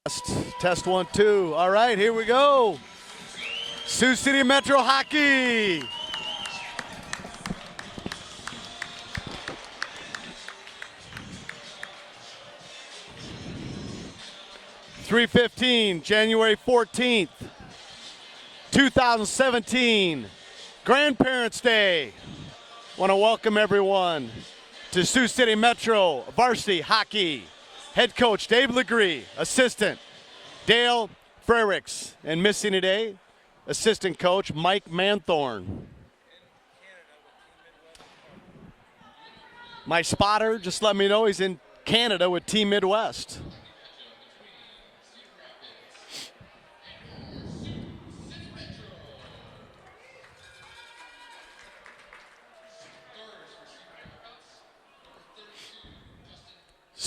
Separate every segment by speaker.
Speaker 1: Test 1, 2. All right, here we go. Sioux City Metro Hockey. .315, January 14th, 2017, Grandparents' Day. Want to welcome everyone to Sioux City Metro Varsity Hockey. Head coach Dave Legree, assistant Dale Frericks, and missing today, assistant coach Mike Manthorn. My spotter just let me know he's in Canada with Team Midwest.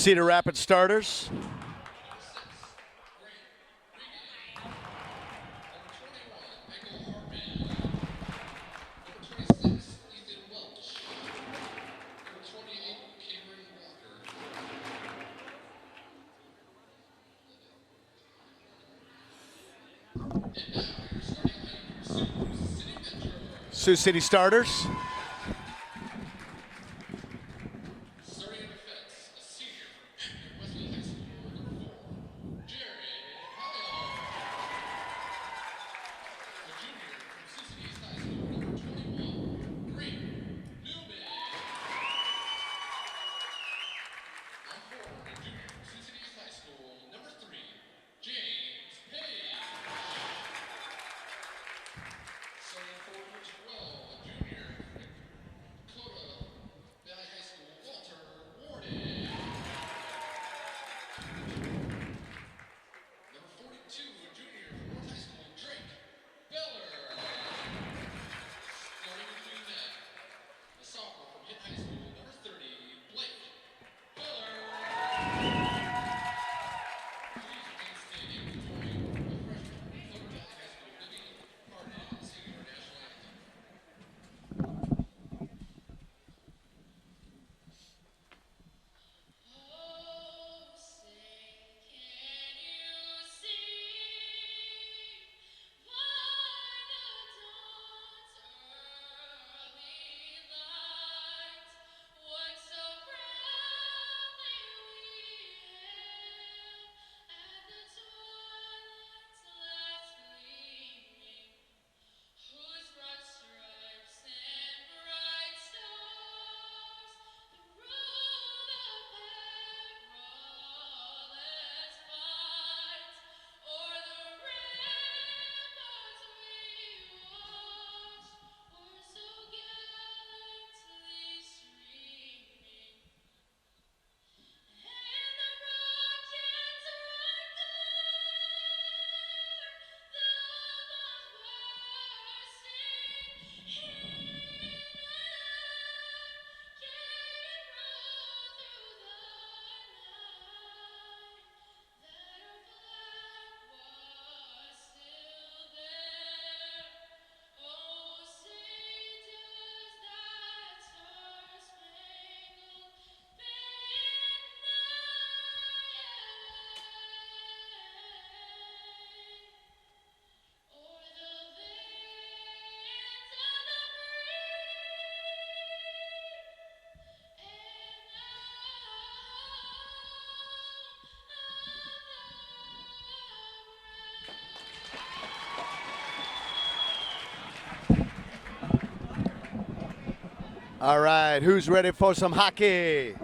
Speaker 1: Cedar Rapids starters. Sioux City starters. All right, who's ready for some hockey?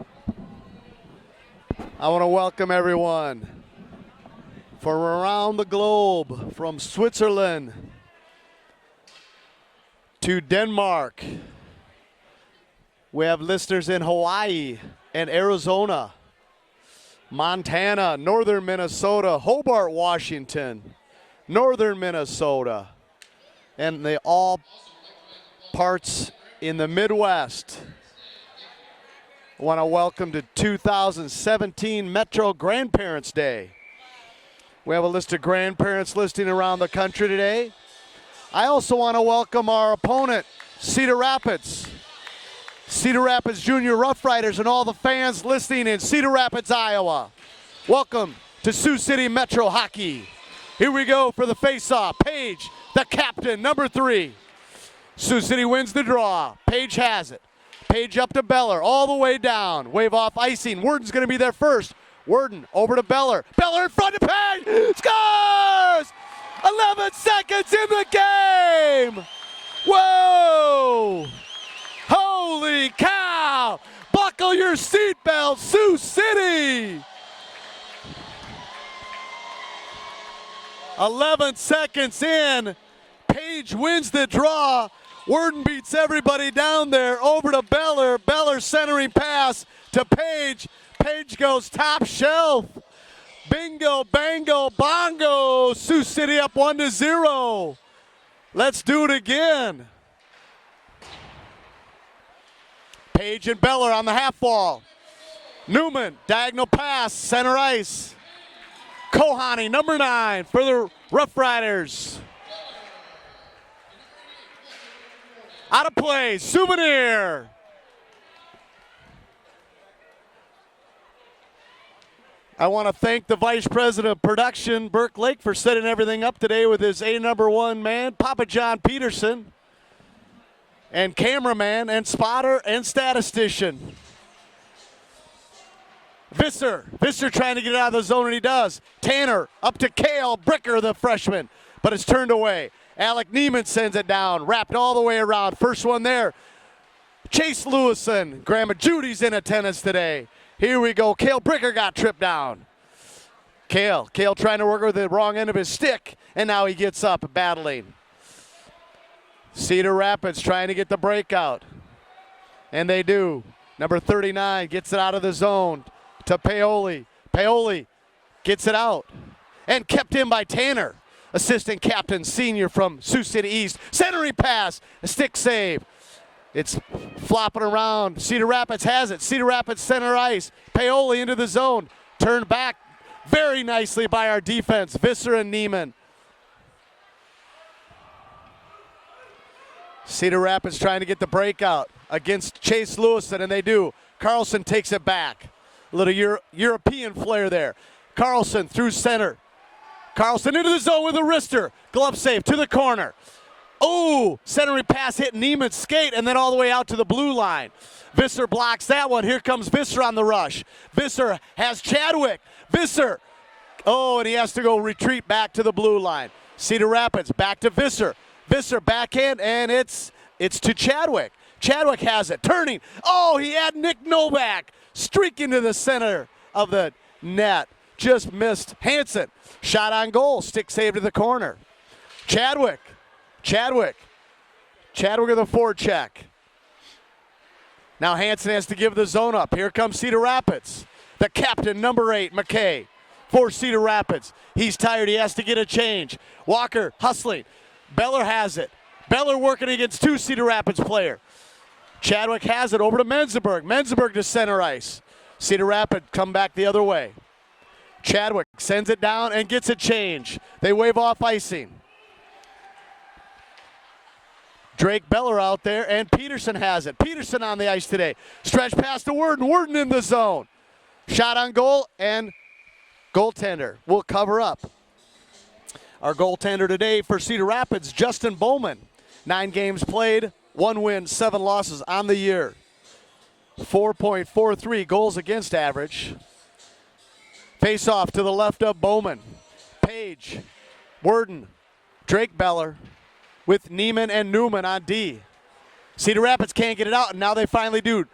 Speaker 1: I want to welcome everyone from around the globe, from Switzerland to Denmark. We have listeners in Hawaii and Arizona, Montana, northern Minnesota, Hobart, Washington, northern Minnesota, and they all parts in the Midwest. I want to welcome to 2017 Metro Grandparents' Day. We have a list of grandparents listing around the country today. I also want to welcome our opponent, Cedar Rapids. Cedar Rapids Junior Roughriders and all the fans listening in Cedar Rapids, Iowa. Welcome to Sioux City Metro Hockey. Here we go for the face-off. Page, the captain, number 3. Sioux City wins the draw. Page has it. Page up to Beller, all the way down. Wave off icing. Worden's going to be there first. Worden over to Beller. Beller in front of Page. Scores! 11 seconds in the game. Whoa! Holy cow! Buckle your seatbelt, Sioux City! 11 seconds in, Page wins the draw. Worden beats everybody down there, over to Beller. Beller centering pass to Page. Page goes top shelf. Bingo, bango, bongo. Sioux City up 1-0. Let's do it again. Page and Beller on the half wall. Newman, diagonal pass, center ice. Kohani, number 9 for the Roughriders. Out of play, Souvenir. I want to thank the Vice President of Production, Burke Lake, for setting everything up today with his #1 man, Papa John Peterson, and cameraman and spotter and statistician. Visser trying to get out of the zone, and he does. Tanner up to Cale Bricker, the freshman, but it's turned away. Alec Neiman sends it down, wrapped all the way around. First one there. Chase Lewison, Grandma Judy's in attendance today. Here we go. Cale Bricker got tripped down. Cale trying to work with the wrong end of his stick, and now he gets up battling. Cedar Rapids trying to get the breakout, and they do. Number 39 gets it out of the zone to Paoli. Paoli gets it out and kept in by Tanner, assistant captain senior from Sioux City East. Centering pass, a stick save. It's flopping around. Cedar Rapids has it. Cedar Rapids center ice. Paoli into the zone. Turned back very nicely by our defense, Visser and Neiman. Cedar Rapids trying to get the breakout against Chase Lewison, and they do. Carlson takes it back. A little European flair there. Carlson through center. Carlson into the zone with a wrister. Glove save to the corner. Oh, centering pass hit Neiman's skate and then all the way out to the blue line. Visser blocks that one. Here comes Visser on the rush. Visser has Chadwick. Visser. Oh, and he has to go retreat back to the blue line. Cedar Rapids back to Visser. Visser backhand, and it's to Chadwick. Chadwick has it. Turning. Oh, he had Nick Novak streaking to the center of the net. Just missed Hansen. Shot on goal. Stick save to the corner. Chadwick with a forecheck. Now Hansen has to give the zone up. Here comes Cedar Rapids. The captain, number 8, McKay, for Cedar Rapids. He's tired. He has to get a change. Walker hustling. Beller has it. Beller working against 2 Cedar Rapids player. Chadwick has it over to Menzenberg. Menzenberg to center ice. Cedar Rapids come back the other way. Chadwick sends it down and gets a change. They wave off icing. Drake Beller out there, and Peterson has it. Peterson on the ice today. Stretch pass to Worden. Worden in the zone. Shot on goal, and goaltender will cover up. Our goaltender today for Cedar Rapids, Justin Bowman. 9 games played, 1 win, 7 losses on the year. 4.43 goals against average. Face off to the left of Bowman. Page, Worden, Drake Beller, with Neiman and Newman on D. Cedar Rapids can't get it out, and now they finally do.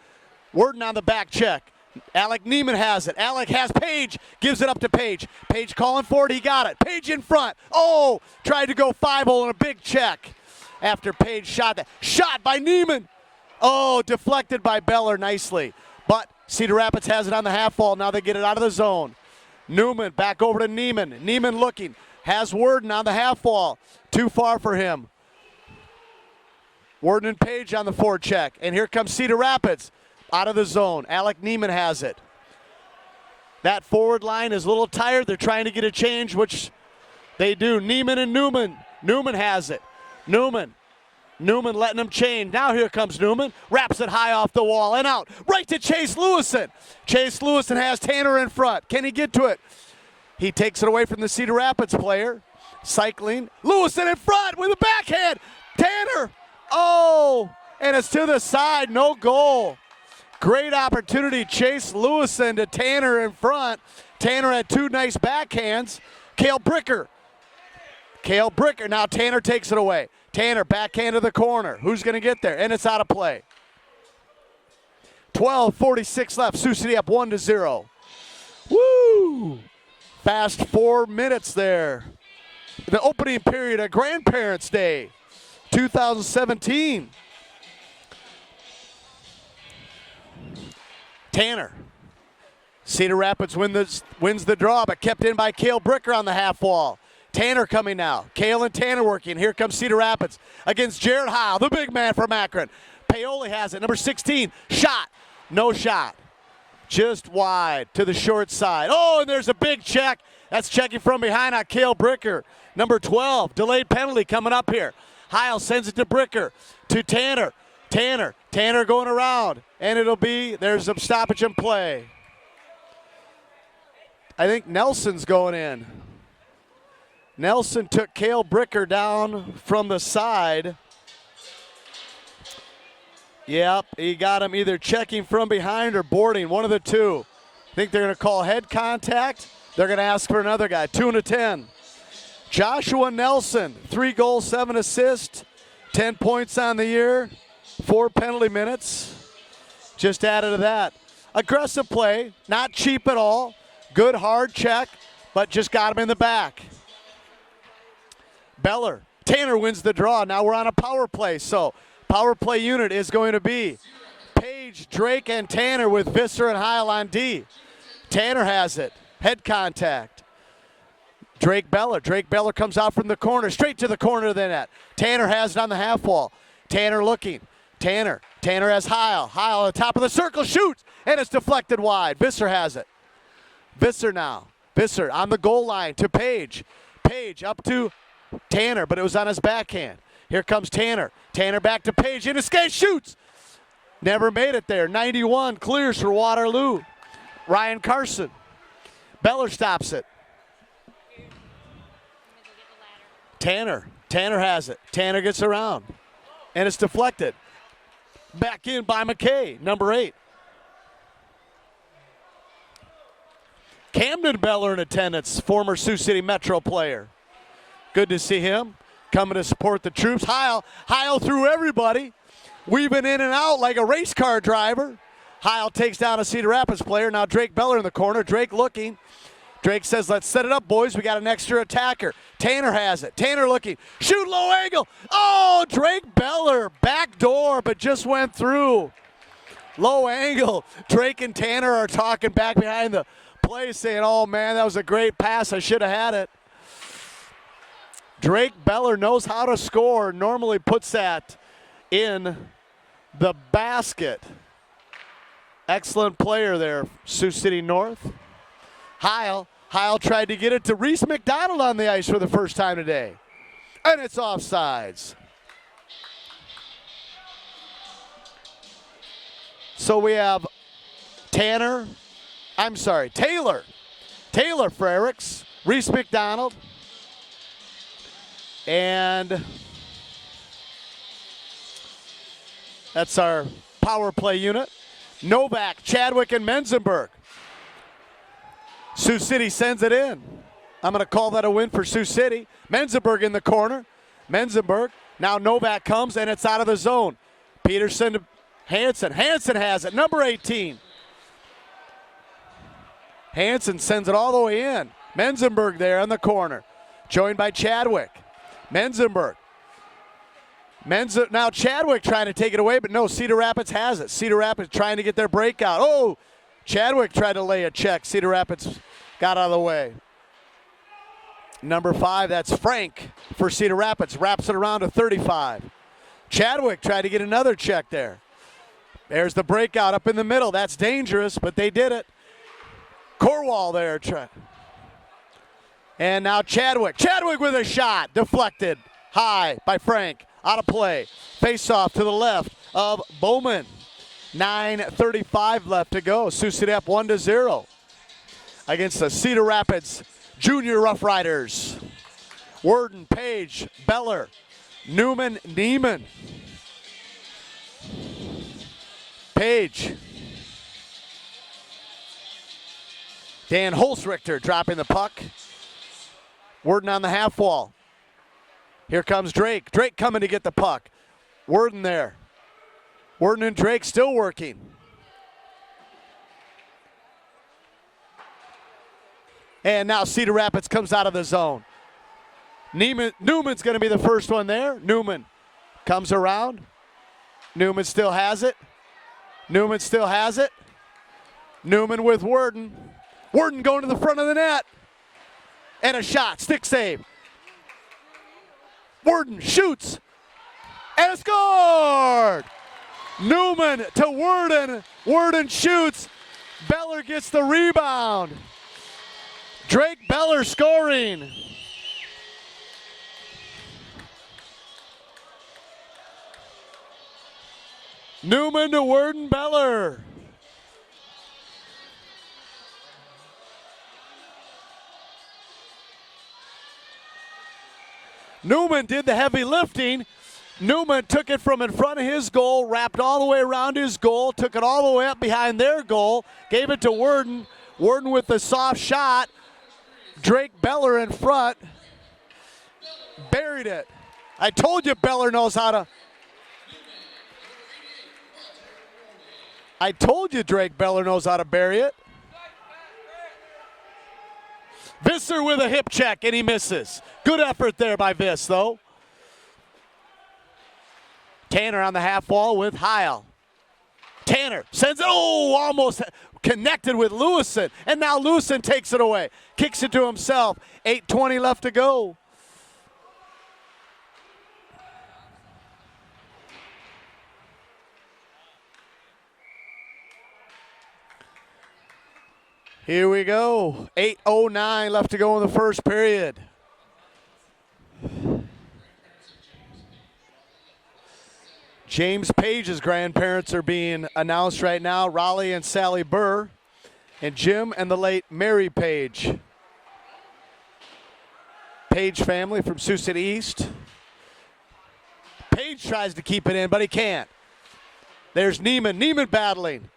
Speaker 1: Worden on the back check. Alec Neiman has it. Alec has Page, gives it up to Page. Page calling for it, he got it. Page in front. Oh, tried to go 5-hole in a big check after Page shot that. Shot by Neiman. Oh, deflected by Beller nicely. But Cedar Rapids has it on the half wall. Now they get it out of the zone. Newman back over to Neiman. Neiman looking. Has Worden on the half wall. Too far for him. Worden and Page on the forecheck. And here comes Cedar Rapids out of the zone. Alec Neiman has it. That forward line is a little tired. They're trying to get a change, which they do. Neiman and Newman. Newman has it. Newman letting him change. Now here comes Newman. Wraps it high off the wall and out. Right to Chase Lewison. Chase Lewison has Tanner in front. Can he get to it? He takes it away from the Cedar Rapids player. Cycling. Lewison in front with a backhand. Tanner. Oh, and it's to the side. No goal. Great opportunity. Chase Lewison to Tanner in front. Tanner had 2 nice backhands. Cale Bricker. Now Tanner takes it away. Tanner backhand to the corner. Who's going to get there? And it's out of play. 12:46 left. Sioux City up 1-0. Woo! Fast 4 minutes there. The opening period of Grandparents' Day, 2017. Tanner. Cedar Rapids wins the draw, but kept in by Cale Bricker on the half wall. Tanner coming now. Cale and Tanner working. Here comes Cedar Rapids against Jared Heil, the big man from Akron. Paoli has it. Number 16. Shot. No shot. Just wide to the short side. Oh, and there's a big check. That's checking from behind on Cale Bricker. Number 12. Delayed penalty coming up here. Heil sends it to Bricker. To Tanner. Tanner going around. And there's a stoppage in play. I think Nelson's going in. Nelson took Cale Bricker down from the side. Yep, he got him either checking from behind or boarding, one of the two. I think they're going to call head contact. They're going to ask for another guy, 2-10. Joshua Nelson, 3 goals, 7 assists, 10 points on the year, 4 penalty minutes. Just added to that. Aggressive play, not cheap at all. Good hard check, but just got him in the back. Beller. Tanner wins the draw. Now we're on a power play. So power play unit is going to be Page, Drake, and Tanner with Visser and Heil on D. Tanner has it. Head contact. Drake Beller. Drake Beller comes out from the corner, straight to the corner of the net. Tanner has it on the half wall. Tanner looking. Tanner has Heil. Heil on the top of the circle, shoots, and it's deflected wide. Visser has it. Visser now. Visser on the goal line to Page. Page up to Tanner, but it was on his backhand. Here comes Tanner. Tanner back to Page. In his skate, shoots. Never made it there. 91 clears for Waterloo. Ryan Carson. Beller stops it. Tanner has it. Tanner gets around. And it's deflected. Back in by McKay, number 8. Camden Beller in attendance, former Sioux City Metro player. Good to see him coming to support the troops. Heil through everybody, weaving in and out like a race car driver. Heil takes down a Cedar Rapids player. Now Drake Beller in the corner. Drake looking. Drake says, let's set it up, boys. We got an extra attacker. Tanner has it. Tanner looking. Shoot, low angle. Oh, Drake Beller, back door, but just went through. Low angle. Drake and Tanner are talking back behind the play saying, oh, man, that was a great pass. I should have had it. Drake Beller knows how to score, normally puts that in the basket. Excellent player there, Sioux City North. Heil tried to get it to Reese McDonald on the ice for the first time today. And it's offsides. So we have Taylor Frericks, Reese McDonald, and that's our power play unit. Novak, Chadwick, and Menzenberg. Sioux City sends it in. I'm going to call that a win for Sioux City. Menzenberg in the corner. Menzenberg. Now Novak comes, and it's out of the zone. Peterson to Hansen. Hansen has it, number 18. Hansen sends it all the way in. Menzenberg there in the corner. Joined by Chadwick. Menzenberg. Now Chadwick trying to take it away, but no, Cedar Rapids has it. Cedar Rapids trying to get their breakout. Oh, Chadwick tried to lay a check. Cedar Rapids got out of the way. Number 5, that's Frank for Cedar Rapids. Wraps it around to 35. Chadwick tried to get another check there. There's the breakout up in the middle. That's dangerous, but they did it. Corwall there. And now Chadwick. Chadwick with a shot. Deflected high by Frank. Out of play. Face off to the left of Bowman. 9:35 left to go. Sioux City up 1-0 against the Cedar Rapids Junior Roughriders. Worden, Page, Beller, Newman, Neiman. Page. Dan Holzrichter dropping the puck. Worden on the half wall. Here comes Drake. Drake coming to get the puck. Worden there. Worden and Drake still working. And now Cedar Rapids comes out of the zone. Newman's going to be the first one there. Newman comes around. Newman still has it. Newman still has it. Newman with Worden. Worden going to the front of the net. And a shot. Stick save. Worden shoots. And scored! Newman to Worden. Worden shoots. Beller gets the rebound. Drake Beller scoring. Newman to Worden Beller. Newman did the heavy lifting. Newman took it from in front of his goal, wrapped all the way around his goal, took it all the way up behind their goal, gave it to Worden. Worden with the soft shot. Drake Beller in front. Buried it. I told you Beller knows how to. I told you Drake Beller knows how to bury it. Visser with a hip check, and he misses. Good effort there by Viss, though. Tanner on the half wall with Heil. Tanner sends it, almost connected with Lewison, and now Lewison takes it away. Kicks it to himself. 8:20 left to go. Here we go. 8:09 left to go in the first period. James Page's grandparents are being announced right now. Raleigh and Sally Burr, and Jim and the late Mary Page. Page family from Sioux City East. Page tries to keep it in, but he can't. There's Neiman. Neiman battling.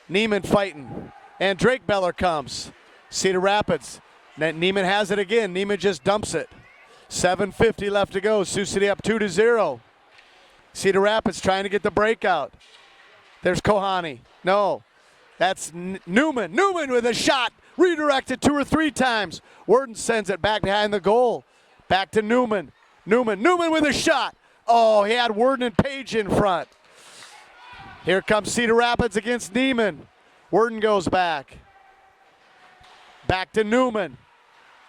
Speaker 1: Neiman fighting. And Drake Beller comes. Cedar Rapids. Neiman has it again. Neiman just dumps it. 7:50 left to go. Sioux City up 2-0. Cedar Rapids trying to get the breakout. There's Kohani. No. That's Newman. Newman with a shot. Redirected 2 or 3 times. Worden sends it back behind the goal. Back to Newman. Newman with a shot. Oh, he had Worden and Page in front. Here comes Cedar Rapids against Neiman. Worden goes back. Back to Newman.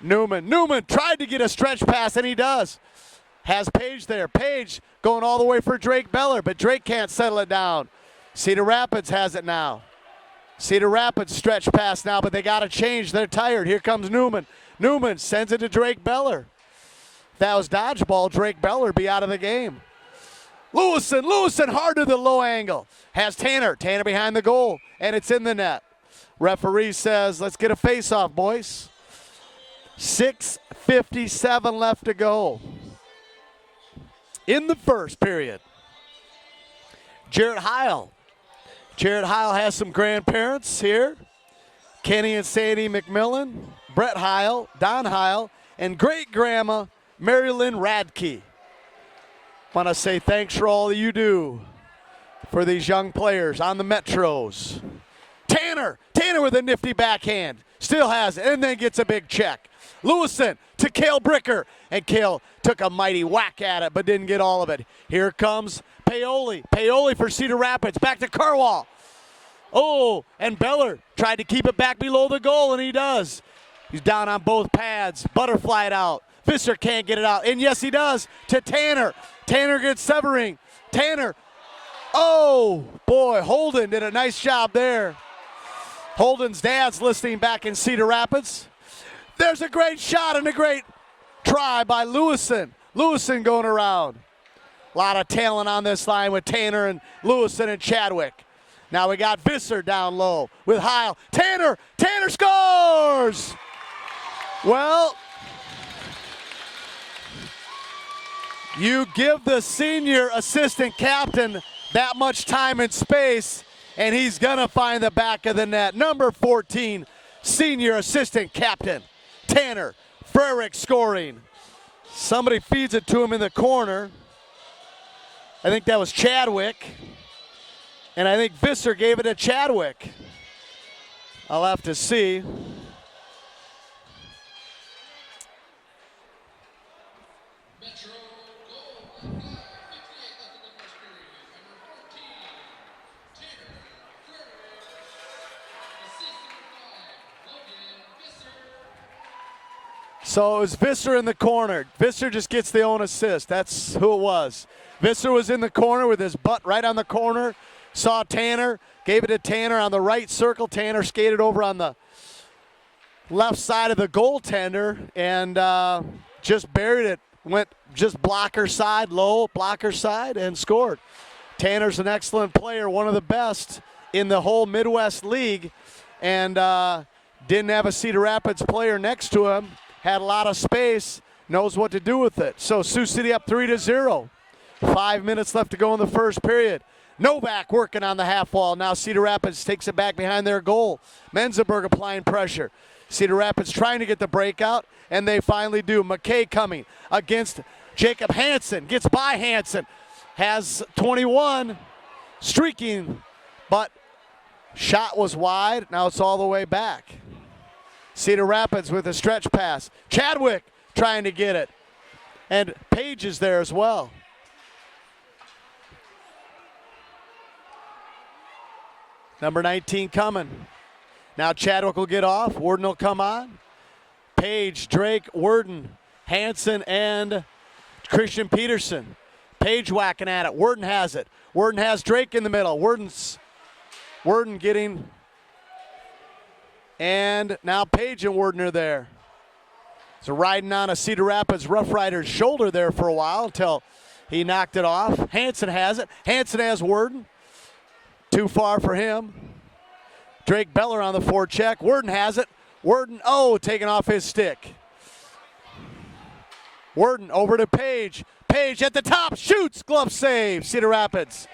Speaker 1: Newman tried to get a stretch pass, and he does. Has Page there. Page going all the way for Drake Beller, but Drake can't settle it down. Cedar Rapids has it now. Cedar Rapids stretch pass now, but they got to change. They're tired. Here comes Newman. Newman sends it to Drake Beller. If that was dodgeball, Drake Beller be out of the game. Lewison hard to the low angle. Has Tanner behind the goal, and it's in the net. Referee says, let's get a face-off, boys. 6:57 left to go in the first period. Jarrett Heil. Jarrett Heil has some grandparents here. Kenny and Sadie McMillan, Brett Heil, Don Heil, and great-grandma Mary Lynn Radke. Want to say thanks for all that you do for these young players on the Metros. Tanner with a nifty backhand. Still has it, and then gets a big check. Lewison to Cale Bricker, and Cale took a mighty whack at it, but didn't get all of it. Here comes Paoli. Paoli for Cedar Rapids. Back to Carwall. Oh, and Beller tried to keep it back below the goal, and he does. He's down on both pads. Butterfly it out. Visser can't get it out, and yes, he does, to Tanner. Tanner gets severing. Tanner. Oh, boy, Holden did a nice job there. Holden's dad's listening back in Cedar Rapids. There's a great shot and a great try by Lewison. Lewison going around. A lot of talent on this line with Tanner and Lewison and Chadwick. Now we got Visser down low with Heil. Tanner scores! Well, you give the senior assistant captain that much time and space, and he's going to find the back of the net. Number 14, senior assistant captain, Tanner Frerick scoring. Somebody feeds it to him in the corner. I think that was Chadwick. And I think Visser gave it to Chadwick. I'll have to see. So it was Visser in the corner. Visser just gets the own assist. That's who it was. Visser was in the corner with his butt right on the corner. Saw Tanner, gave it to Tanner on the right circle. Tanner skated over on the left side of the goaltender and just buried it. Went just blocker side, low blocker side, and scored. Tanner's an excellent player, one of the best in the whole Midwest League, and didn't have a Cedar Rapids player next to him. Had a lot of space, knows what to do with it. So Sioux City up 3-0. 5 minutes left to go in the first period. Novak working on the half wall. Now Cedar Rapids takes it back behind their goal. Menzenberg applying pressure. Cedar Rapids trying to get the breakout, and they finally do. McKay coming against Jacob Hansen. Gets by Hansen. Has 21. Streaking, but shot was wide. Now it's all the way back. Cedar Rapids with a stretch pass. Chadwick trying to get it. And Page is there as well. Number 19 coming. Now Chadwick will get off. Worden will come on. Page, Drake, Worden, Hansen, and Christian Peterson. Page whacking at it. Worden has it. Worden has Drake in the middle. Worden getting... And now Page and Worden are there. So riding on a Cedar Rapids Roughriders shoulder there for a while until he knocked it off. Hansen has it. Hansen has Worden. Too far for him. Drake Beller on the forecheck. Worden has it. Worden, taking off his stick. Worden over to Page. Page at the top, shoots, glove save, Cedar Rapids.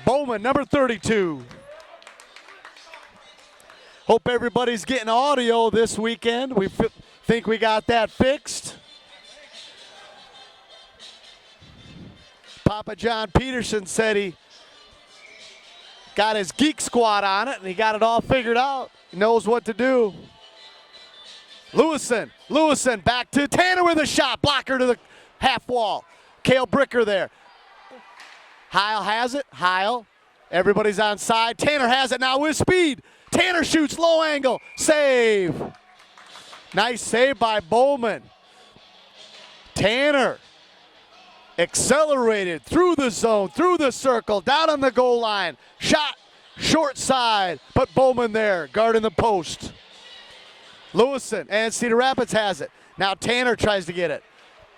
Speaker 1: Bowman, number 32. Hope everybody's getting audio this weekend. We think we got that fixed. Papa John Peterson said he got his Geek Squad on it, and he got it all figured out. He knows what to do. Lewison back to Tanner with a shot. Blocker to the half wall. Cale Bricker there. Heil has it. Heil. Everybody's on side. Tanner has it now with speed. Tanner shoots low angle. Save. Nice save by Bowman. Tanner accelerated through the zone, through the circle, down on the goal line. Shot short side, but Bowman there guarding the post. Lewison and Cedar Rapids has it. Now Tanner tries to get it.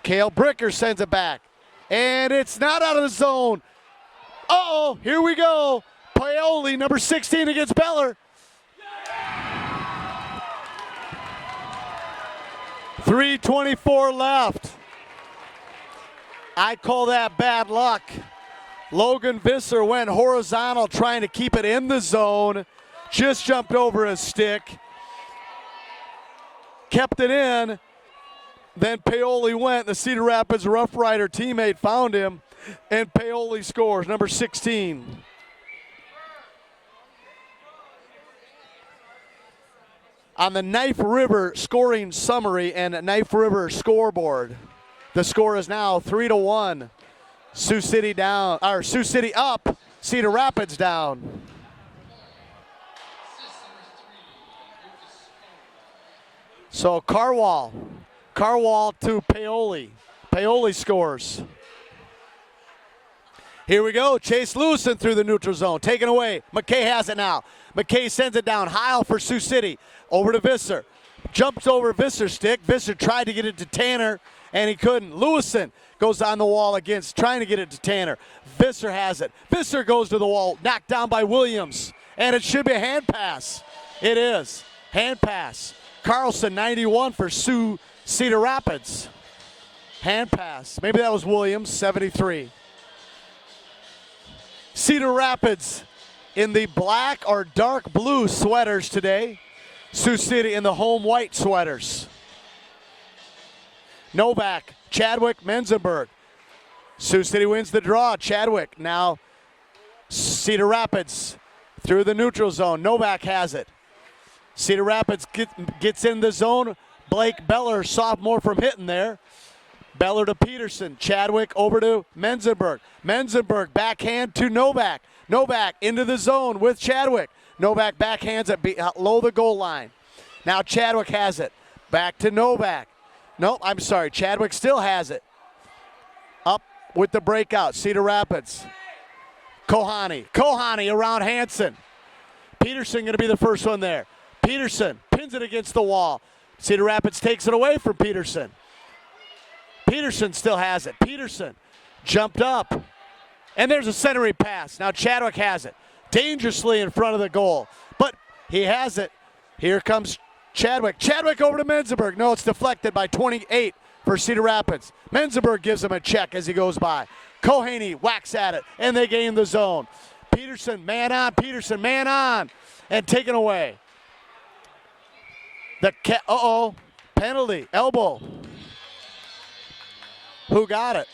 Speaker 1: Cale Bricker sends it back. And it's not out of the zone. Uh-oh, here we go. Paoli, number 16 against Beller. 3:24 left. I call that bad luck. Logan Visser went horizontal trying to keep it in the zone. Just jumped over his stick. Kept it in. Then Paoli went. The Cedar Rapids Rough Rider teammate found him. And Paoli scores, number 16. On the Knife River scoring summary and Knife River scoreboard, the score is now 3-1. Sioux City down, or Sioux City up, Cedar Rapids down. So Carwall to Paoli. Paoli scores. Here we go. Chase Lewison through the neutral zone. Taken away. McKay has it now. McKay sends it down. Heil for Sioux City. Over to Visser. Jumps over Visser's stick. Visser tried to get it to Tanner, and he couldn't. Lewison goes on the wall against, trying to get it to Tanner. Visser has it. Visser goes to the wall. Knocked down by Williams. And it should be a hand pass. It is. Hand pass. Carlson, 91 for Sioux Cedar Rapids. Hand pass. Maybe that was Williams, 73. Cedar Rapids in the black or dark blue sweaters today. Sioux City in the home white sweaters. Novak, Chadwick, Menzenberg. Sioux City wins the draw. Chadwick now Cedar Rapids through the neutral zone. Novak has it. Cedar Rapids gets in the zone. Blake Beller, sophomore from hitting there. Beller to Peterson. Chadwick over to Menzenberg. Menzenberg backhand to Novak. Novak into the zone with Chadwick. Novak backhands it low the goal line. Now Chadwick has it. Back to Novak. Nope, I'm sorry. Chadwick still has it. Up with the breakout. Cedar Rapids. Kohani around Hansen. Peterson going to be the first one there. Peterson pins it against the wall. Cedar Rapids takes it away from Peterson. Peterson still has it. Peterson jumped up. And there's a centering pass. Now Chadwick has it. Dangerously in front of the goal. But he has it. Here comes Chadwick. Chadwick over to Menzenberg. No, it's deflected by 28 for Cedar Rapids. Menzenberg gives him a check as he goes by. Kohani whacks at it, and they gain the zone. Peterson, man on. Peterson, man on. And taken away. Penalty, elbow. Who got it?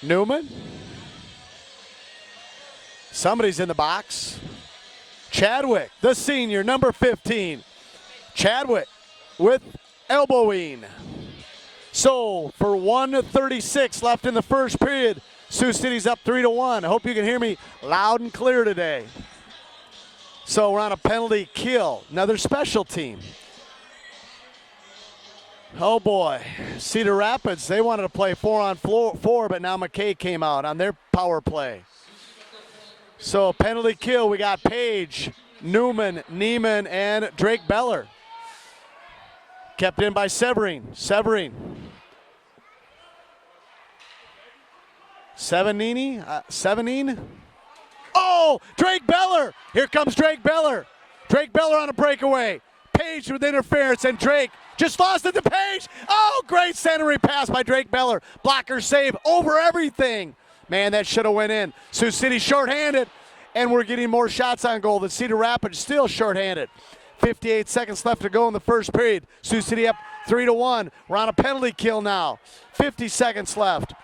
Speaker 1: Newman? Somebody's in the box. Chadwick, the senior, number 15. Chadwick with elbowing. So for 1:36 left in the first period, Sioux City's up 3-1. I hope you can hear me loud and clear today. So we're on a penalty kill, another special team. Oh boy, Cedar Rapids, they wanted to play 4-on-4, but now McKay came out on their power play. So penalty kill, we got Page, Newman, Neiman, and Drake Beller. Kept in by Severin. Sevenine? Oh, Drake Beller! Here comes Drake Beller. Drake Beller on a breakaway. Page with interference, and Drake just lost it to Page. Oh, great centering pass by Drake Beller. Blocker save over everything. Man, that should have went in. Sioux City shorthanded, and we're getting more shots on goal than Cedar Rapids, still shorthanded. 58 seconds left to go in the first period. Sioux City up 3-1. We're on a penalty kill now. 50 seconds left.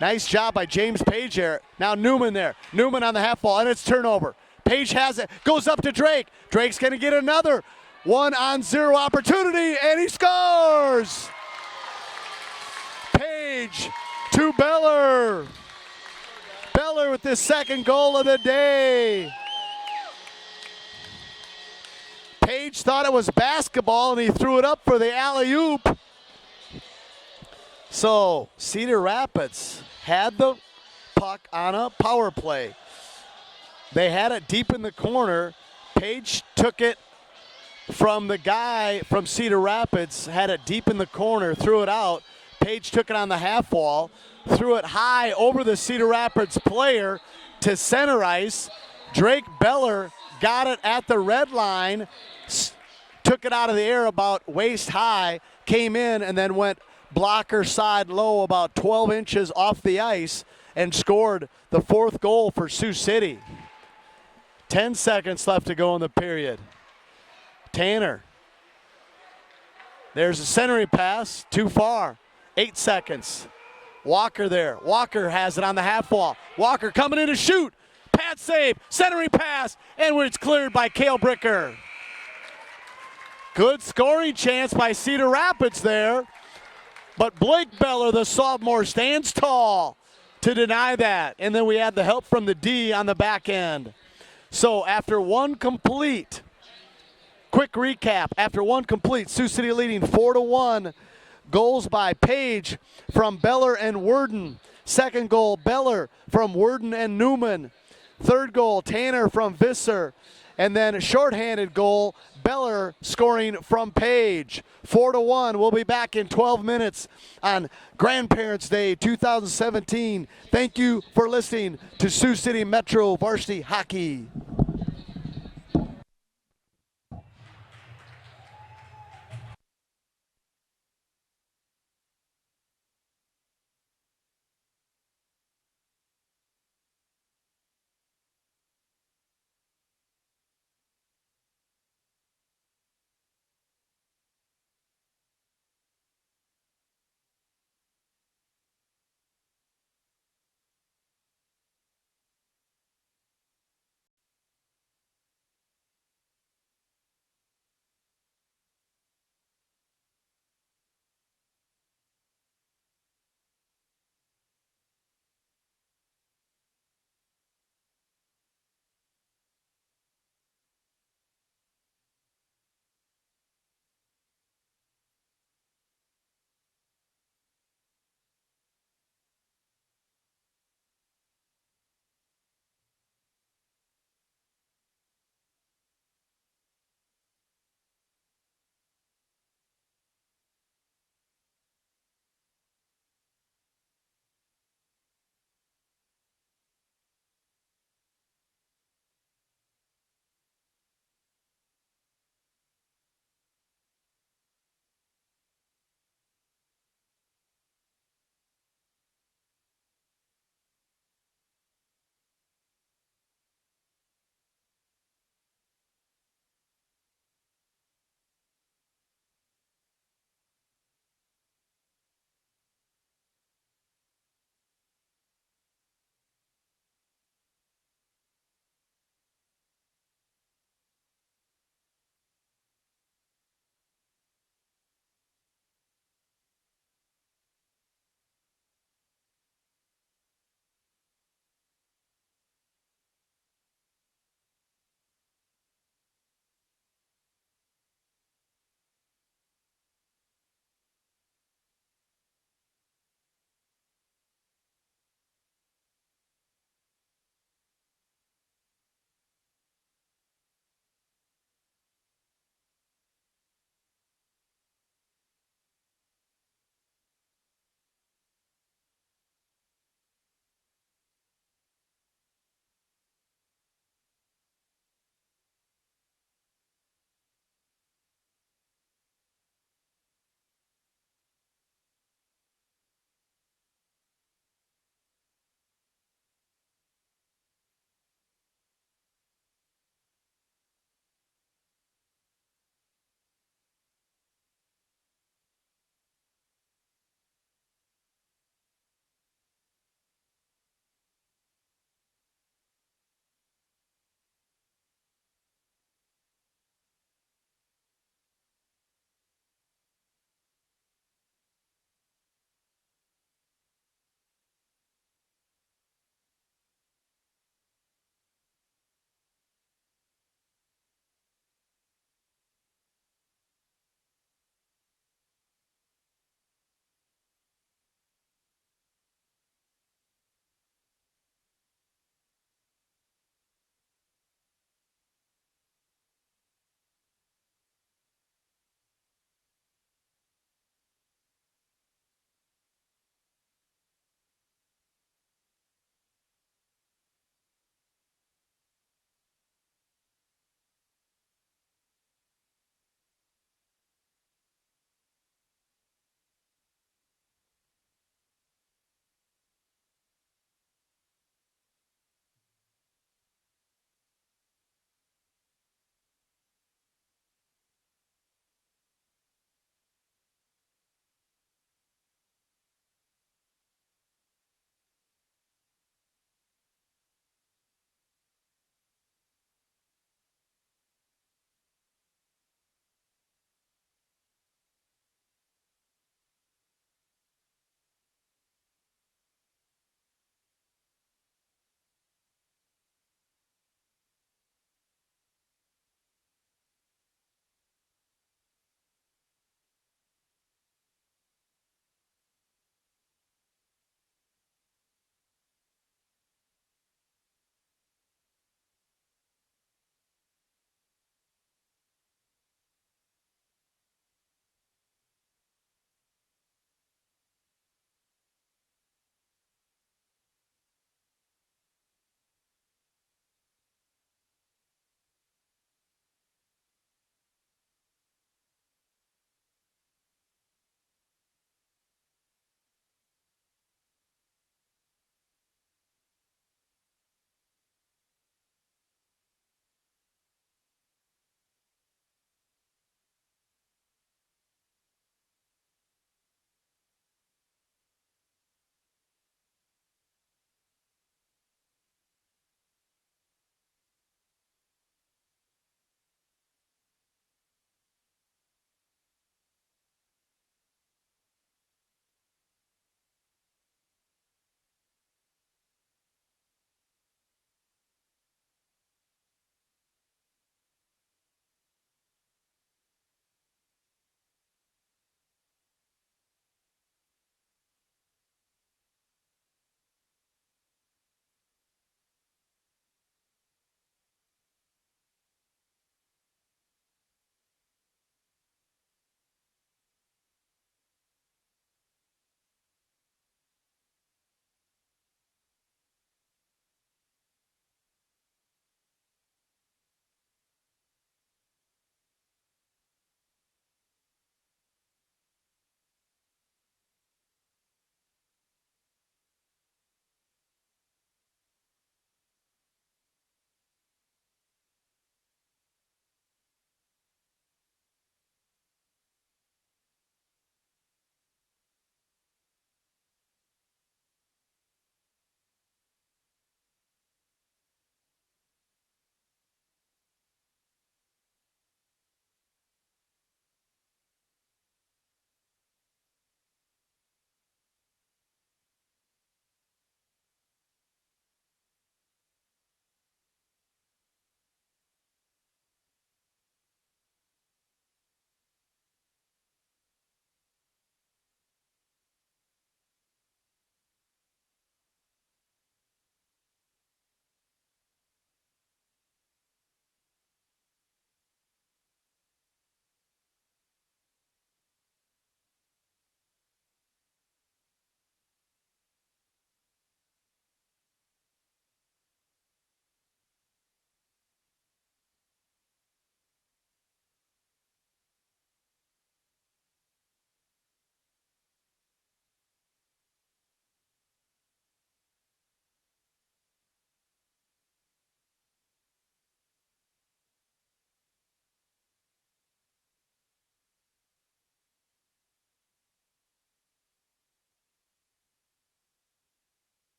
Speaker 1: Nice job by James Page there. Now Newman there. Newman on the half ball, and it's turnover. Page has it. Goes up to Drake. Drake's going to get another 1-on-0 opportunity, and he scores! Page to Beller. Beller with the second goal of the day. Page thought it was basketball, and he threw it up for the alley-oop. So Cedar Rapids had the puck on a power play. They had it deep in the corner. Page took it from the guy from Cedar Rapids, had it deep in the corner, threw it out. Page took it on the half wall, threw it high over the Cedar Rapids player to center ice. Drake Beller got it at the red line, took it out of the air about waist high, came in, and then went blocker side low about 12 inches off the ice and scored the fourth goal for Sioux City. 10 seconds left to go in the period. Tanner. There's a centering pass, too far. 8 seconds. Walker there. Walker has it on the half wall. Walker coming in to shoot. Pad save, centering pass, and it's cleared by Cale Bricker. Good scoring chance by Cedar Rapids there. But Blake Beller, the sophomore, stands tall to deny that. And then we had the help from the D on the back end. So after one complete, quick recap, after one complete, Sioux City leading 4-1. Goals by Page from Beller and Worden. Second goal, Beller from Worden and Newman. Third goal, Tanner from Visser. And then a shorthanded goal, Beller scoring from Page. 4-1. We'll be back in 12 minutes on Grandparents' Day 2017. Thank you for listening to Sioux City Metro Varsity Hockey.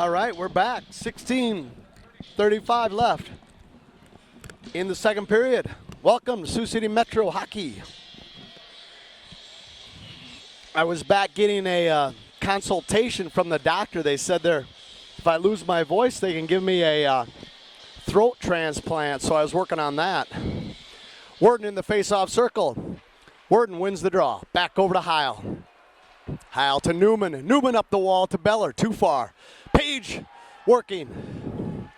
Speaker 1: All right, we're back. 16:35 left in the second period. Welcome to Sioux City Metro Hockey. I was back getting a consultation from the doctor. They said if I lose my voice, they can give me a throat transplant, so I was working on that. Worden in the face-off circle. Worden wins the draw. Back over to Heil. Heil to Newman. Newman up the wall to Beller. Too far. Page working.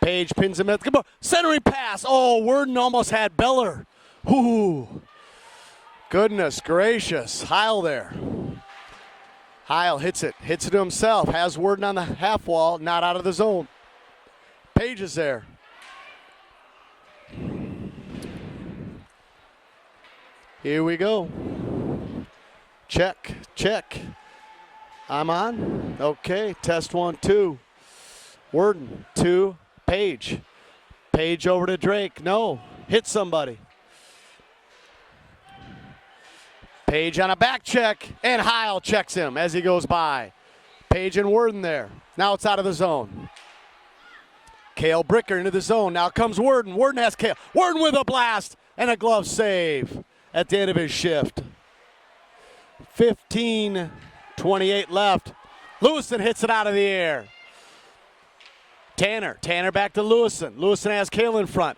Speaker 1: Page pins him at the centering pass. Oh, Worden almost had Beller. Ooh. Goodness gracious. Heil there. Heil hits it to himself. Has Worden on the half wall, not out of the zone. Page is there. Here we go. Check, check. I'm on. Okay, test 1, 2. Worden, 2. Page. Page over to Drake. No, hit somebody. Page on a back check, and Heil checks him as he goes by. Page and Worden there. Now it's out of the zone. Cale Bricker into the zone. Now comes Worden. Worden has Cale. Worden with a blast and a glove save at the end of his shift. 15:28 left. Lewison hits it out of the air. Tanner back to Lewison. Lewison has Cale in front.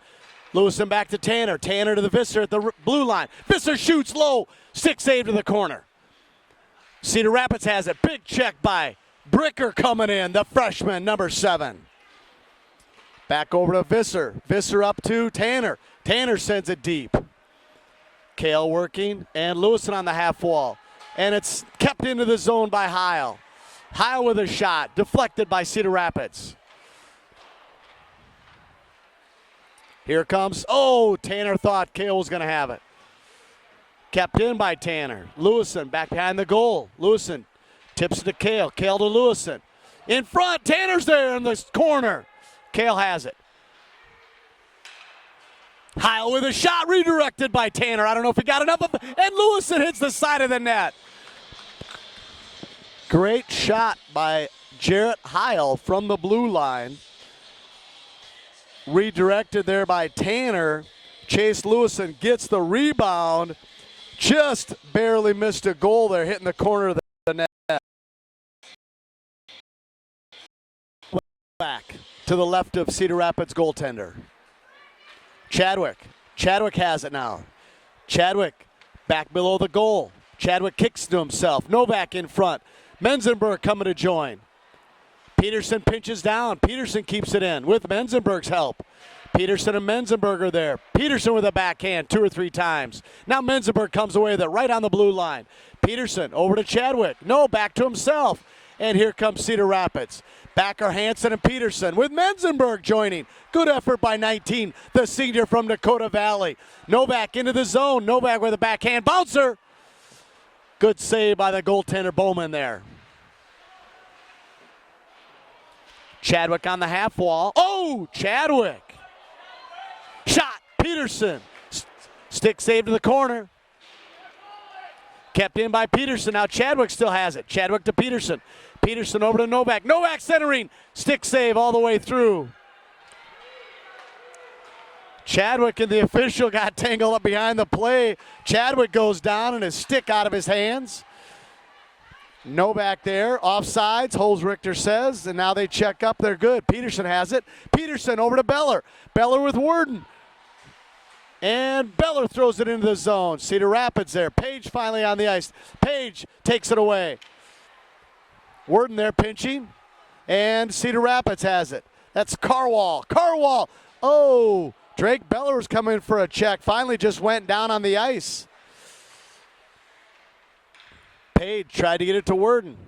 Speaker 1: Lewison back to Tanner. Tanner to the Visser at the blue line. Visser shoots low. Stick save to the corner. Cedar Rapids has it. Big check by Bricker coming in, the freshman, number 7. Back over to Visser. Visser up to Tanner. Tanner sends it deep. Cale working, and Lewison on the half wall. And it's kept into the zone by Heil. Heil with a shot, deflected by Cedar Rapids. Here comes, Tanner thought Cale was going to have it. Kept in by Tanner. Lewison back behind the goal. Lewison tips it to Cale. Cale to Lewison. In front, Tanner's there in the corner. Cale has it. Heil with a shot redirected by Tanner. I don't know if he got enough of it. And Lewison hits the side of the net. Great shot by Jarrett Heil from the blue line. Redirected there by Tanner. Chase Lewison gets the rebound. Just barely missed a goal there, hitting the corner of the net. Back to the left of Cedar Rapids goaltender. Chadwick has it now. Chadwick back below the goal. Chadwick kicks to himself. Novak in front. Menzenberg coming to join. Peterson pinches down. Peterson keeps it in with Menzenberg's help. Peterson and Menzenberg are there. Peterson with a backhand 2 or 3 times. Now Menzenberg comes away with it right on the blue line. Peterson over to Chadwick. No, back to himself. And here comes Cedar Rapids. Backer Hansen and Peterson with Menzenberg joining. Good effort by 19, the senior from Dakota Valley. Novak into the zone. Novak with a backhand bouncer. Good save by the goaltender Bowman there. Chadwick on the half wall. Oh, Chadwick. Shot. Peterson. Stick save to the corner. Kept in by Peterson. Now Chadwick still has it. Chadwick to Peterson. Peterson over to Novak. Novak centering. Stick save all the way through. Chadwick and the official got tangled up behind the play. Chadwick goes down and his stick out of his hands. Novak there. Offsides. Holz Richter says. And now they check up. They're good. Peterson has it. Peterson over to Beller. Beller with Worden. And Beller throws it into the zone. Cedar Rapids there. Page finally on the ice. Page takes it away. Worden there pinching. And Cedar Rapids has it. That's Carwall. Carwall. Oh, Drake Beller was coming for a check. Finally just went down on the ice. Page tried to get it to Worden.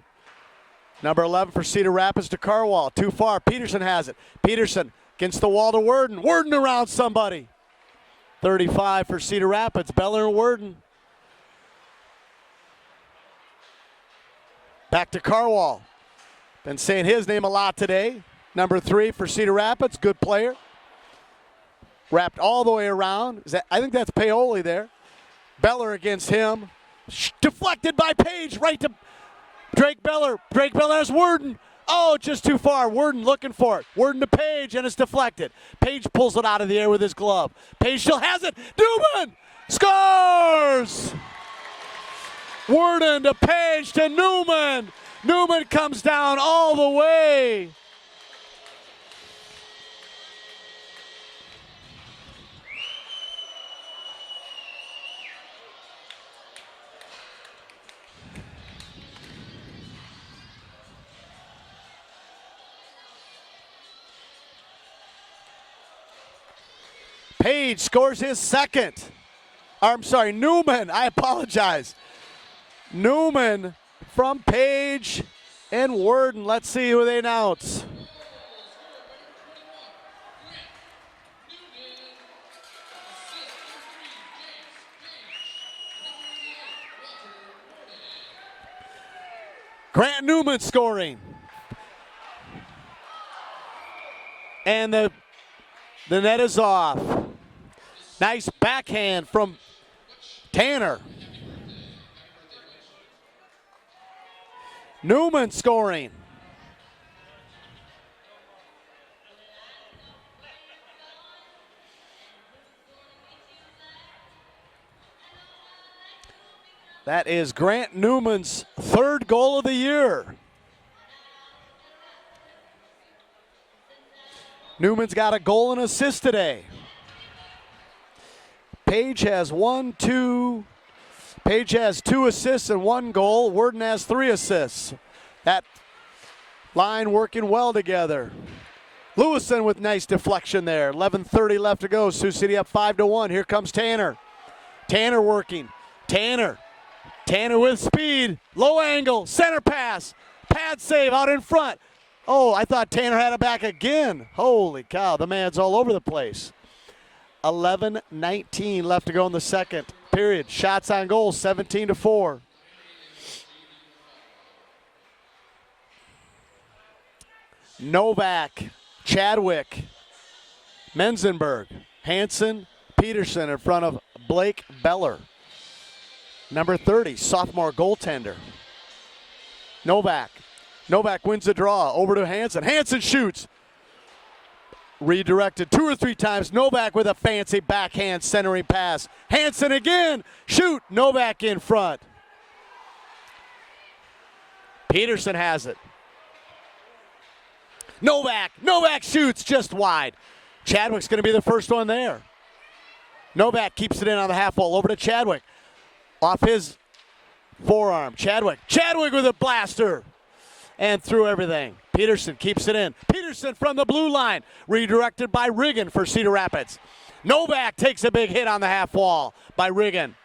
Speaker 1: Number 11 for Cedar Rapids to Carwall. Too far. Peterson has it. Peterson against the wall to Worden. Worden around somebody. 35 for Cedar Rapids. Beller and Worden. Back to Carwall. Been saying his name a lot today. Number 3 for Cedar Rapids. Good player. Wrapped all the way around. I think that's Paoli there. Beller against him. Deflected by Page right to Drake Beller has Worden. Oh, just too far. Worden looking for it. Worden to Page, and it's deflected. Page pulls it out of the air with his glove. Page still has it. Newman scores! Worden to Page to Newman. Newman comes down all the way. Page scores his second. I'm sorry, Newman. I apologize. Newman from Page and Worden. Let's see who they announce. Grant Newman scoring. And the net is off. Nice backhand from Tanner. Newman scoring. That is Grant Newman's third goal of the year. Newman's got a goal and assist today. Page has Page has 2 assists and 1 goal. Worden has 3 assists. That line working well together. Lewison with nice deflection there. 11:30 left to go. Sioux City up 5-1. Here comes Tanner. Tanner working. Tanner with speed. Low angle. Center pass. Pad save out in front. Oh, I thought Tanner had it back again. Holy cow, the man's all over the place. 11:19 left to go in the second period. Shots on goal, 17-4. Novak, Chadwick, Menzenberg, Hansen, Peterson in front of Blake Beller. Number 30, sophomore goaltender. Novak wins the draw. Over to Hansen. Hansen shoots. Redirected 2 or 3 times. Novak with a fancy backhand centering pass. Hansen again. Shoot. Novak in front. Peterson has it. Novak shoots just wide. Chadwick's going to be the first one there. Novak keeps it in on the half wall. Over to Chadwick. Off his forearm. Chadwick with a blaster. And through everything. Peterson keeps it in. Peterson from the blue line. Redirected by Riggin for Cedar Rapids. Novak takes a big hit on the half wall by Riggin.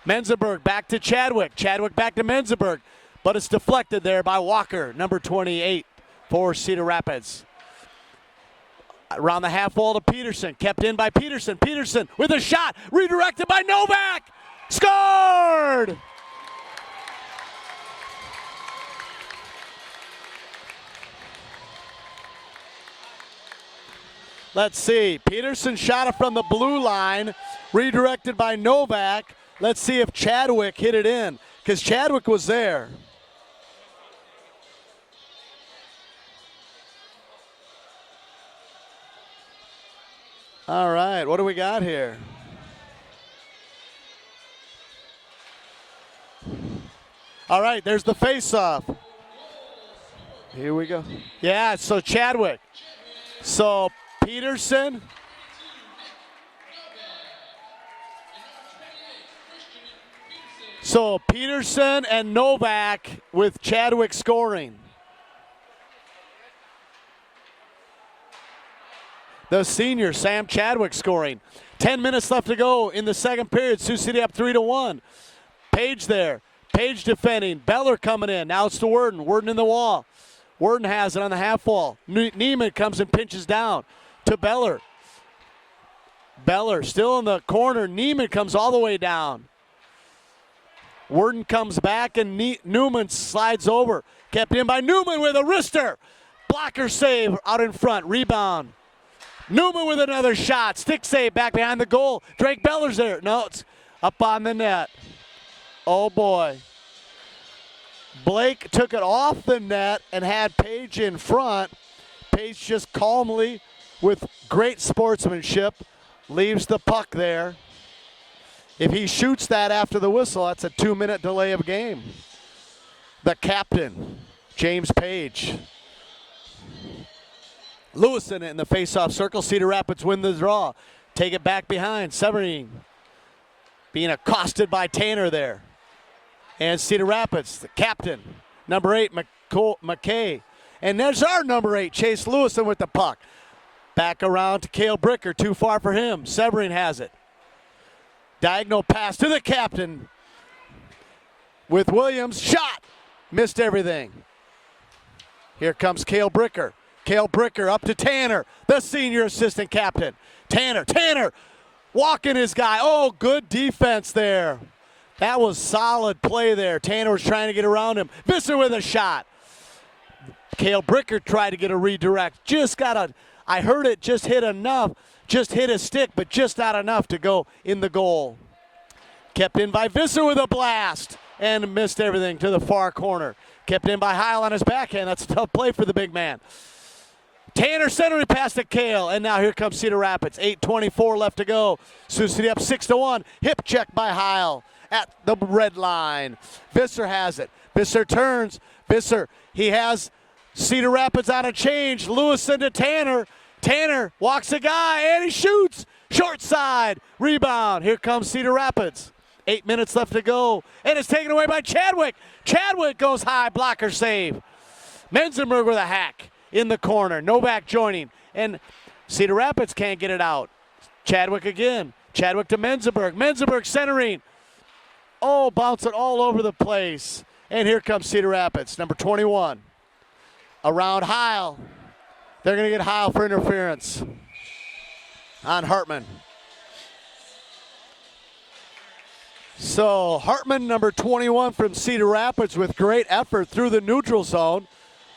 Speaker 1: Menzenberg back to Chadwick. Chadwick back to Menzenberg. But it's deflected there by Walker, number 28 for Cedar Rapids. Around the half wall to Peterson. Kept in by Peterson. Peterson with a shot. Redirected by Novak. Scored! Let's see. Peterson shot it from the blue line, redirected by Novak. Let's see if Chadwick hit it in, because Chadwick was there. All right, what do we got here? All right, there's the face-off. Here we go. Yeah, so Chadwick. So Peterson. So Peterson and Novak with Chadwick scoring. The senior, Sam Chadwick, scoring. 10 minutes left to go in the second period. Sioux City up 3-1. Page there. Page defending. Beller coming in. Now it's to Worden. Worden in the wall. Worden has it on the half wall. Neiman comes and pinches down to Beller. Beller still in the corner. Neiman comes all the way down. Worden comes back and Newman slides over. Kept in by Newman with a wrister. Blocker save out in front. Rebound. Newman with another shot. Stick save back behind the goal. Drake Beller's there. No, it's up on the net. Oh boy. Blake took it off the net and had Page in front. Page just calmly, with great sportsmanship, leaves the puck there. If he shoots that after the whistle, that's a 2-minute delay of game. The captain, James Page. Lewison in the face-off circle. Cedar Rapids win the draw. Take it back behind. Severine being accosted by Tanner there. And Cedar Rapids, the captain, number 8, McKay. And there's our number 8, Chase Lewison with the puck. Back around to Cale Bricker, too far for him. Severine has it. Diagonal pass to the captain with Williams. Shot! Missed everything. Here comes Cale Bricker. Cale Bricker up to Tanner, the senior assistant captain. Tanner walking his guy. Oh, good defense there. That was solid play there. Tanner was trying to get around him. Visser with a shot. Cale Bricker tried to get a redirect. I heard it just hit enough. Just hit his stick, but just not enough to go in the goal. Kept in by Visser with a blast and missed everything to the far corner. Kept in by Heil on his backhand. That's a tough play for the big man. Tanner centering past to Cale, and now here comes Cedar Rapids. 8:24 left to go. Sioux City up 6-1. Hip check by Heil at the red line. Visser has it. Visser turns. Visser, he has Cedar Rapids on a change. Lewison to Tanner. Tanner walks a guy, and he shoots. Short side. Rebound. Here comes Cedar Rapids. 8 minutes left to go, and it's taken away by Chadwick. Chadwick goes high. Blocker save. Menzenberg with a hack in the corner. Novak joining, and Cedar Rapids can't get it out. Chadwick again. Chadwick to Menzenberg. Menzenberg centering. Oh, bouncing all over the place. And here comes Cedar Rapids, number 21. Around Heil. They're going to get Heil for interference on Hartman. So Hartman, number 21 from Cedar Rapids, with great effort through the neutral zone,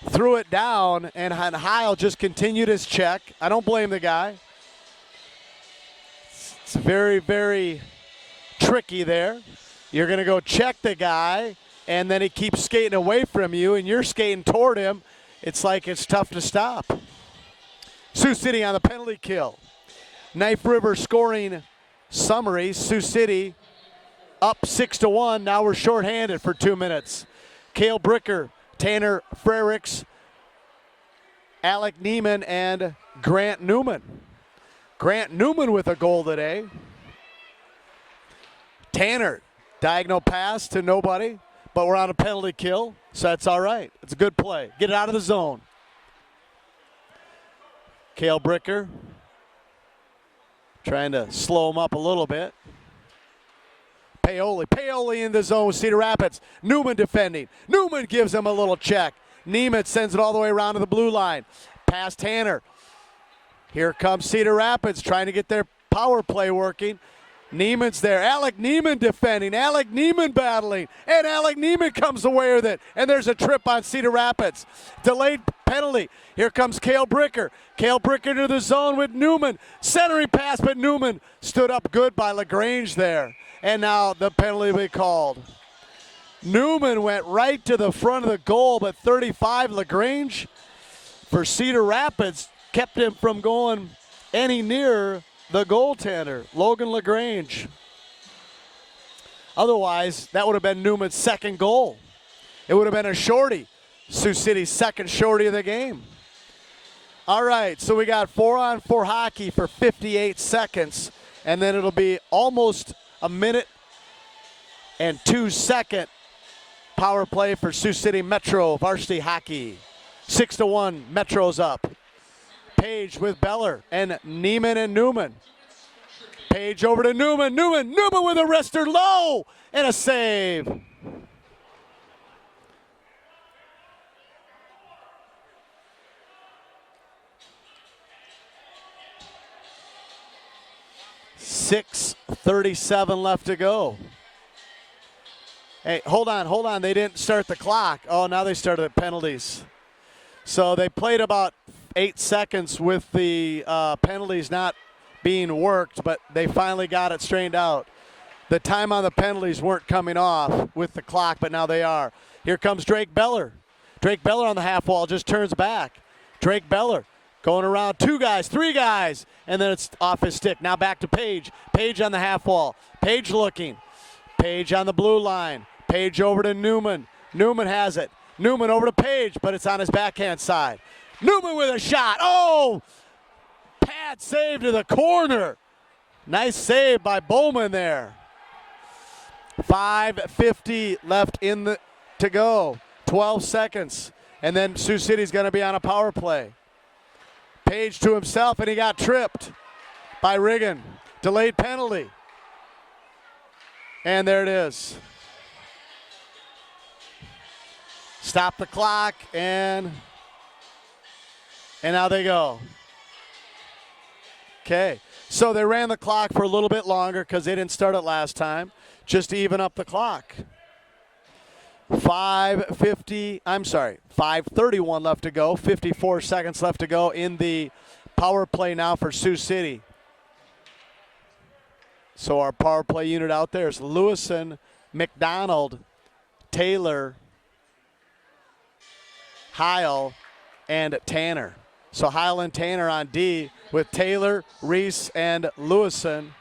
Speaker 1: threw it down, and Heil just continued his check. I don't blame the guy. It's very, very tricky there. You're going to go check the guy, and then he keeps skating away from you, and you're skating toward him. It's like it's tough to stop. Sioux City on the penalty kill. Knife River scoring summary. Sioux City up 6-1. Now we're shorthanded for 2 minutes. Cale Bricker, Tanner Frericks, Alec Neiman, and Grant Newman. Grant Newman with a goal today. Tanner, diagonal pass to nobody, but we're on a penalty kill, so that's all right. It's a good play. Get it out of the zone. Cale Bricker trying to slow him up a little bit. Paoli in the zone with Cedar Rapids. Newman defending. Newman gives him a little check. Neiman sends it all the way around to the blue line. Past Tanner. Here comes Cedar Rapids trying to get their power play working. Neiman's there. Alec Neiman defending. Alec Neiman battling. And Alec Neiman comes away with it. And there's a trip on Cedar Rapids. Delayed penalty. Here comes Cale Bricker. Cale Bricker to the zone with Newman. Centering pass, but Newman stood up good by LaGrange there. And now the penalty will be called. Newman went right to the front of the goal, but 35 LaGrange for Cedar Rapids kept him from going any nearer the goaltender, Logan LaGrange. Otherwise, that would have been Newman's second goal. It would have been a shorty. Sioux City's second shorty of the game. All right, so we got 4-on-4 hockey for 58 seconds, and then it'll be almost a minute and 2-second power play for Sioux City Metro Varsity Hockey. 6-1, Metro's up. Page with Beller and Neiman and Newman. Page over to Newman. Newman with a wrister low and a save. .37 left to go. Hey, hold on. They didn't start the clock. Oh, now they started the penalties. So they played about 8 seconds with the penalties not being worked, but they finally got it straightened out. The time on the penalties weren't coming off with the clock, but now they are. Here comes Drake Beller. Drake Beller on the half wall just turns back. Drake Beller going around 2 guys, 3 guys, and then it's off his stick. Now back to Page. Page on the half wall. Page looking. Page on the blue line. Page over to Newman. Newman has it. Newman over to Page, but it's on his backhand side. Newman with a shot. Oh! Pad save to the corner. Nice save by Bowman there. 5:50 left to go. 12 seconds. And then Sioux City's going to be on a power play. Page to himself, and he got tripped by Riggin. Delayed penalty. And there it is. Stop the clock, and now they go. Okay, so they ran the clock for a little bit longer because they didn't start it last time, just to even up the clock. 5:31 left to go, 54 seconds left to go in the power play now for Sioux City. So our power play unit out there is Lewison, McDonald, Taylor, Heil, and Tanner. So Heil and Tanner on D with Taylor, Reese, and Lewison.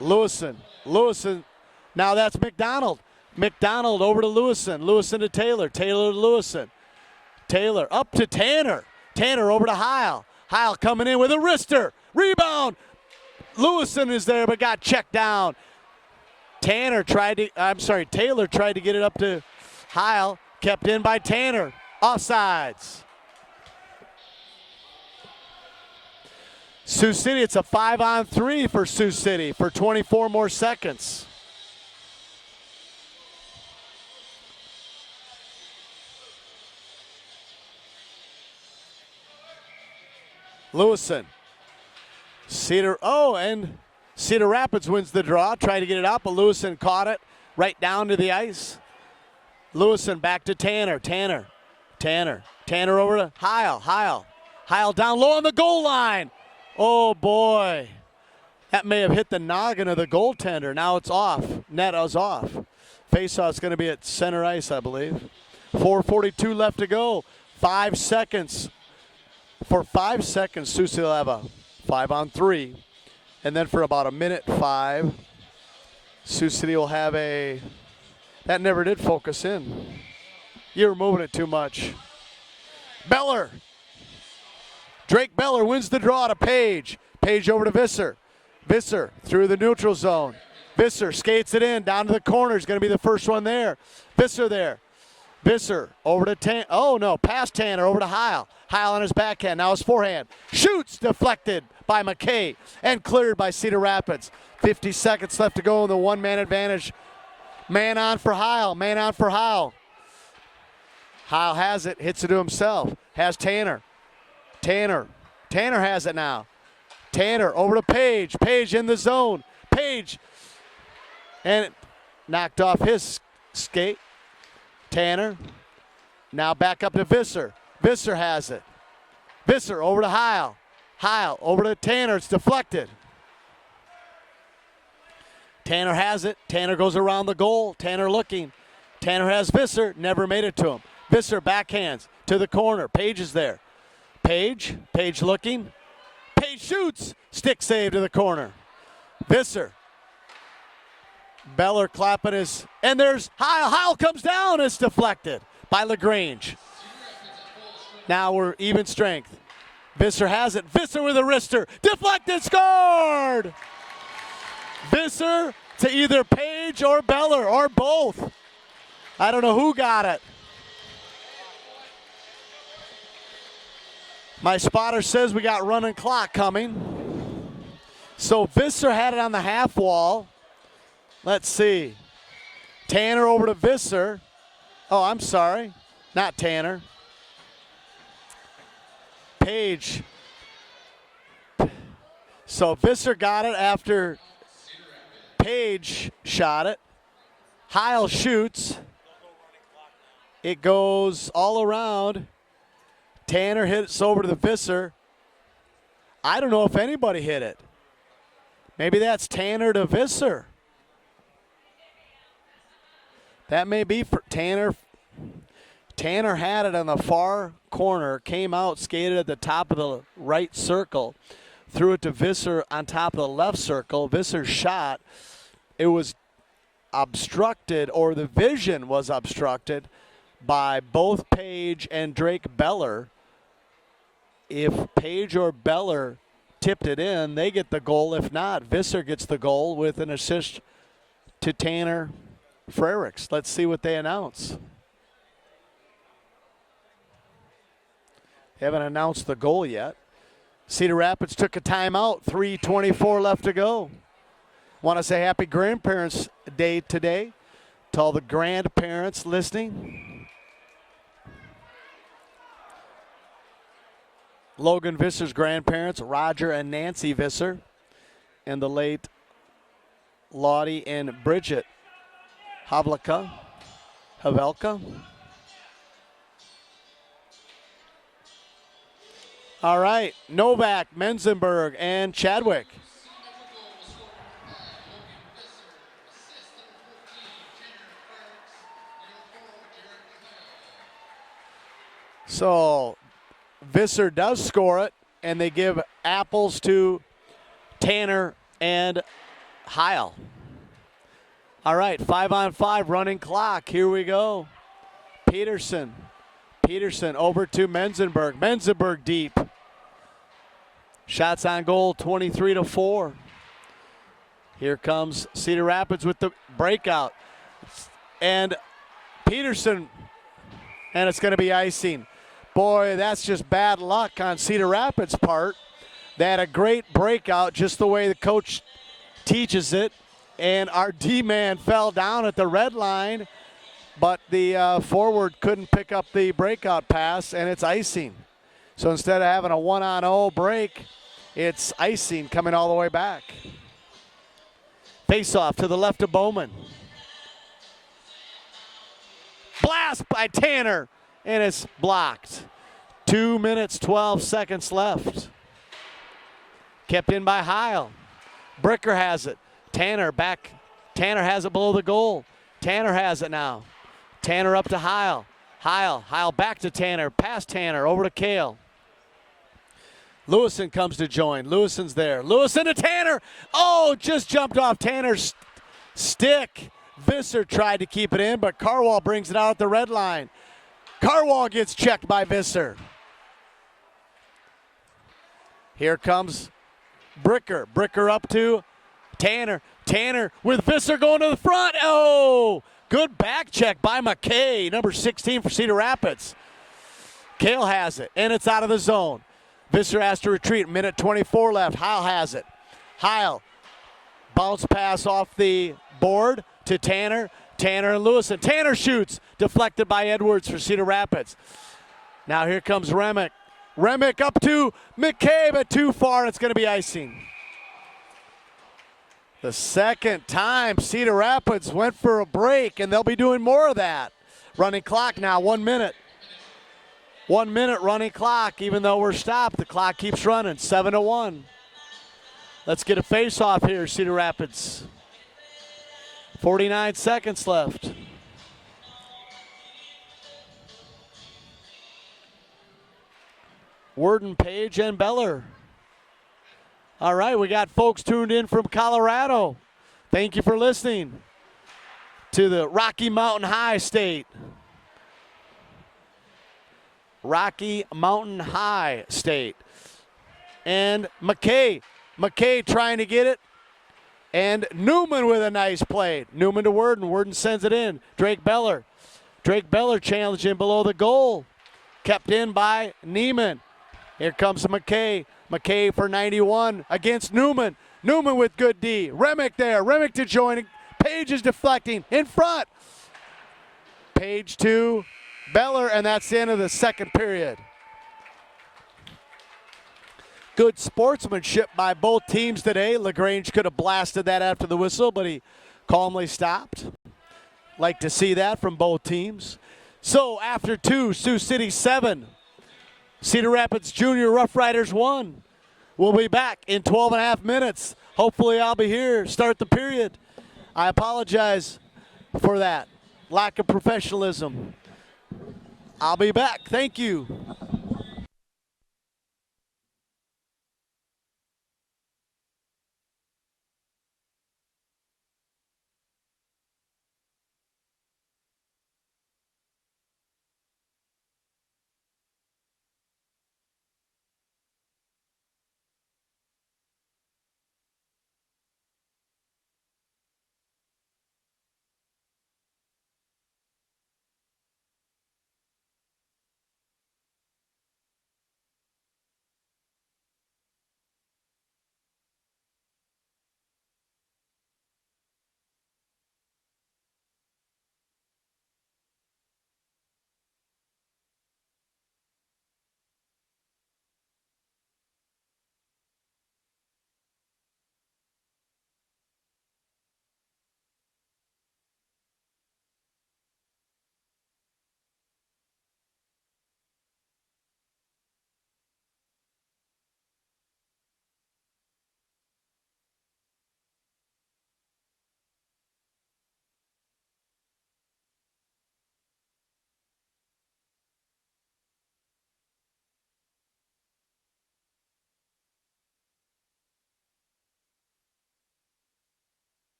Speaker 1: Lewison. Now that's McDonald. McDonald over to Lewison. Lewison to Taylor. Taylor to Lewison. Taylor up to Tanner. Tanner over to Heil. Heil coming in with a wrister. Rebound. Lewison is there but got checked down. Taylor tried to get it up to Heil. Kept in by Tanner. Offsides. Sioux City, it's a 5-on-3 for Sioux City for 24 more seconds. Lewison. Cedar, and Cedar Rapids wins the draw. Tried to get it out, but Lewison caught it right down to the ice. Lewison back to Tanner. Tanner over to Heil. Heil down low on the goal line. Oh, boy. That may have hit the noggin of the goaltender. Now it's off. Net is off. Faceoff's going to be at center ice, I believe. 4:42 left to go. 5 seconds. For 5 seconds, Sioux City will have a 5-on-3. And then for about 1:05, Sioux City will have a... That never did focus in. You were moving it too much. Beller. Drake Beller wins the draw to Page. Page over to Visser. Visser through the neutral zone. Visser skates it in down to the corner. He's going to be the first one there. Visser there. Visser over to Tanner. Oh, no, past Tanner over to Heil. Heil on his backhand. Now his forehand. Shoots deflected by McKay and cleared by Cedar Rapids. 50 seconds left to go in the one-man advantage. Man on for Heil. Man on for Heil. Heil has it. Hits it to himself. Has Tanner. Tanner has it now. Tanner over to Page. Page in the zone. Page. And it knocked off his skate. Tanner. Now back up to Visser. Visser has it. Visser over to Heil. Heil over to Tanner. It's deflected. Tanner has it. Tanner goes around the goal. Tanner looking. Tanner has Visser. Never made it to him. Visser backhands to the corner. Page is there. Page looking. Page shoots. Stick save to the corner. Visser. Beller clapping his, and there's Heil. Heil comes down. It's deflected by LaGrange. Now we're even strength. Visser has it. Visser with a wrister. Deflected, scored! Visser to either Page or Beller or both. I don't know who got it. My spotter says we got running clock coming. So Visser had it on the half wall. Let's see. Tanner over to Visser. Oh, I'm sorry. Not Tanner. Page. So Visser got it after Page shot it. Heil shoots. It goes all around. Tanner hits over to the Visser. I don't know if anybody hit it. Maybe that's Tanner to Visser. That may be for Tanner. Tanner had it on the far corner, came out, skated at the top of the right circle, threw it to Visser on top of the left circle. Visser's shot, it was obstructed, or the vision was obstructed by both Page and Drake Beller. If Page or Beller tipped it in, they get the goal. If not, Visser gets the goal with an assist to Tanner Frericks. Let's see what they announce. They haven't announced the goal yet. Cedar Rapids took a timeout, 3:24 left to go. Want to say happy Grandparents' Day today to all the grandparents listening. Logan Visser's grandparents, Roger and Nancy Visser, and the late Lottie and Bridget Havelka. All right, Novak, Menzenberg, and Chadwick. So Visser does score it, and they give apples to Tanner and Heil. All right, 5-on-5 running clock. Here we go. Peterson over to Menzenberg. Menzenberg deep. Shots on goal, 23-4. Here comes Cedar Rapids with the breakout. And Peterson, and it's going to be icing. Boy, that's just bad luck on Cedar Rapids' part. They had a great breakout, just the way the coach teaches it. And our D-man fell down at the red line, but the forward couldn't pick up the breakout pass, and it's icing. So instead of having a 1-on-0 break, it's icing coming all the way back. Face-off to the left of Bowman. Blast by Tanner, and it's blocked. 2 minutes, 12 seconds left. Kept in by Heil. Bricker has it. Tanner back. Tanner has it below the goal. Tanner has it now. Tanner up to Heil. Heil back to Tanner. Past Tanner, over to Kale. Lewison comes to join. Lewison's there. Lewison to Tanner. Oh, just jumped off Tanner's stick. Visser tried to keep it in, but Carwall brings it out at the red line. Carwall gets checked by Visser. Here comes Bricker. Bricker up to Tanner. Tanner with Visser going to the front. Oh, good back check by McKay, number 16 for Cedar Rapids. Kale has it, and it's out of the zone. Visser has to retreat. Minute 24 left. Heil has it. Heil. Bounce pass off the board to Tanner. Tanner and Lewison. Tanner shoots. Deflected by Edwards for Cedar Rapids. Now here comes Remick. Remick up to McKay, but too far, and it's going to be icing. The second time Cedar Rapids went for a break, and they'll be doing more of that. Running clock now, 1 minute. 1 minute running clock, even though we're stopped. The clock keeps running, 7-1. Let's get a face-off here, Cedar Rapids. 49 seconds left. Worden, Page, and Beller. All right, we got folks tuned in from Colorado. Thank you for listening to the Rocky Mountain High State. Rocky Mountain High State. And McKay trying to get it. And Newman with a nice play. Newman to Worden. Worden sends it in. Drake Beller challenging below the goal. Kept in by Neiman. Here comes McKay. McKay for 91 against Newman. Newman with good D. Remick there. Remick to join. Page is deflecting. In front. Page to Beller, and that's the end of the second period. Good sportsmanship by both teams today. LaGrange could have blasted that after the whistle, but he calmly stopped. Like to see that from both teams. So after 2, Sioux City 7. Cedar Rapids Junior Roughriders 1. We'll be back in 12.5 minutes. Hopefully I'll be here. Start the period. I apologize for that. lack of professionalism. I'll be back. Thank you.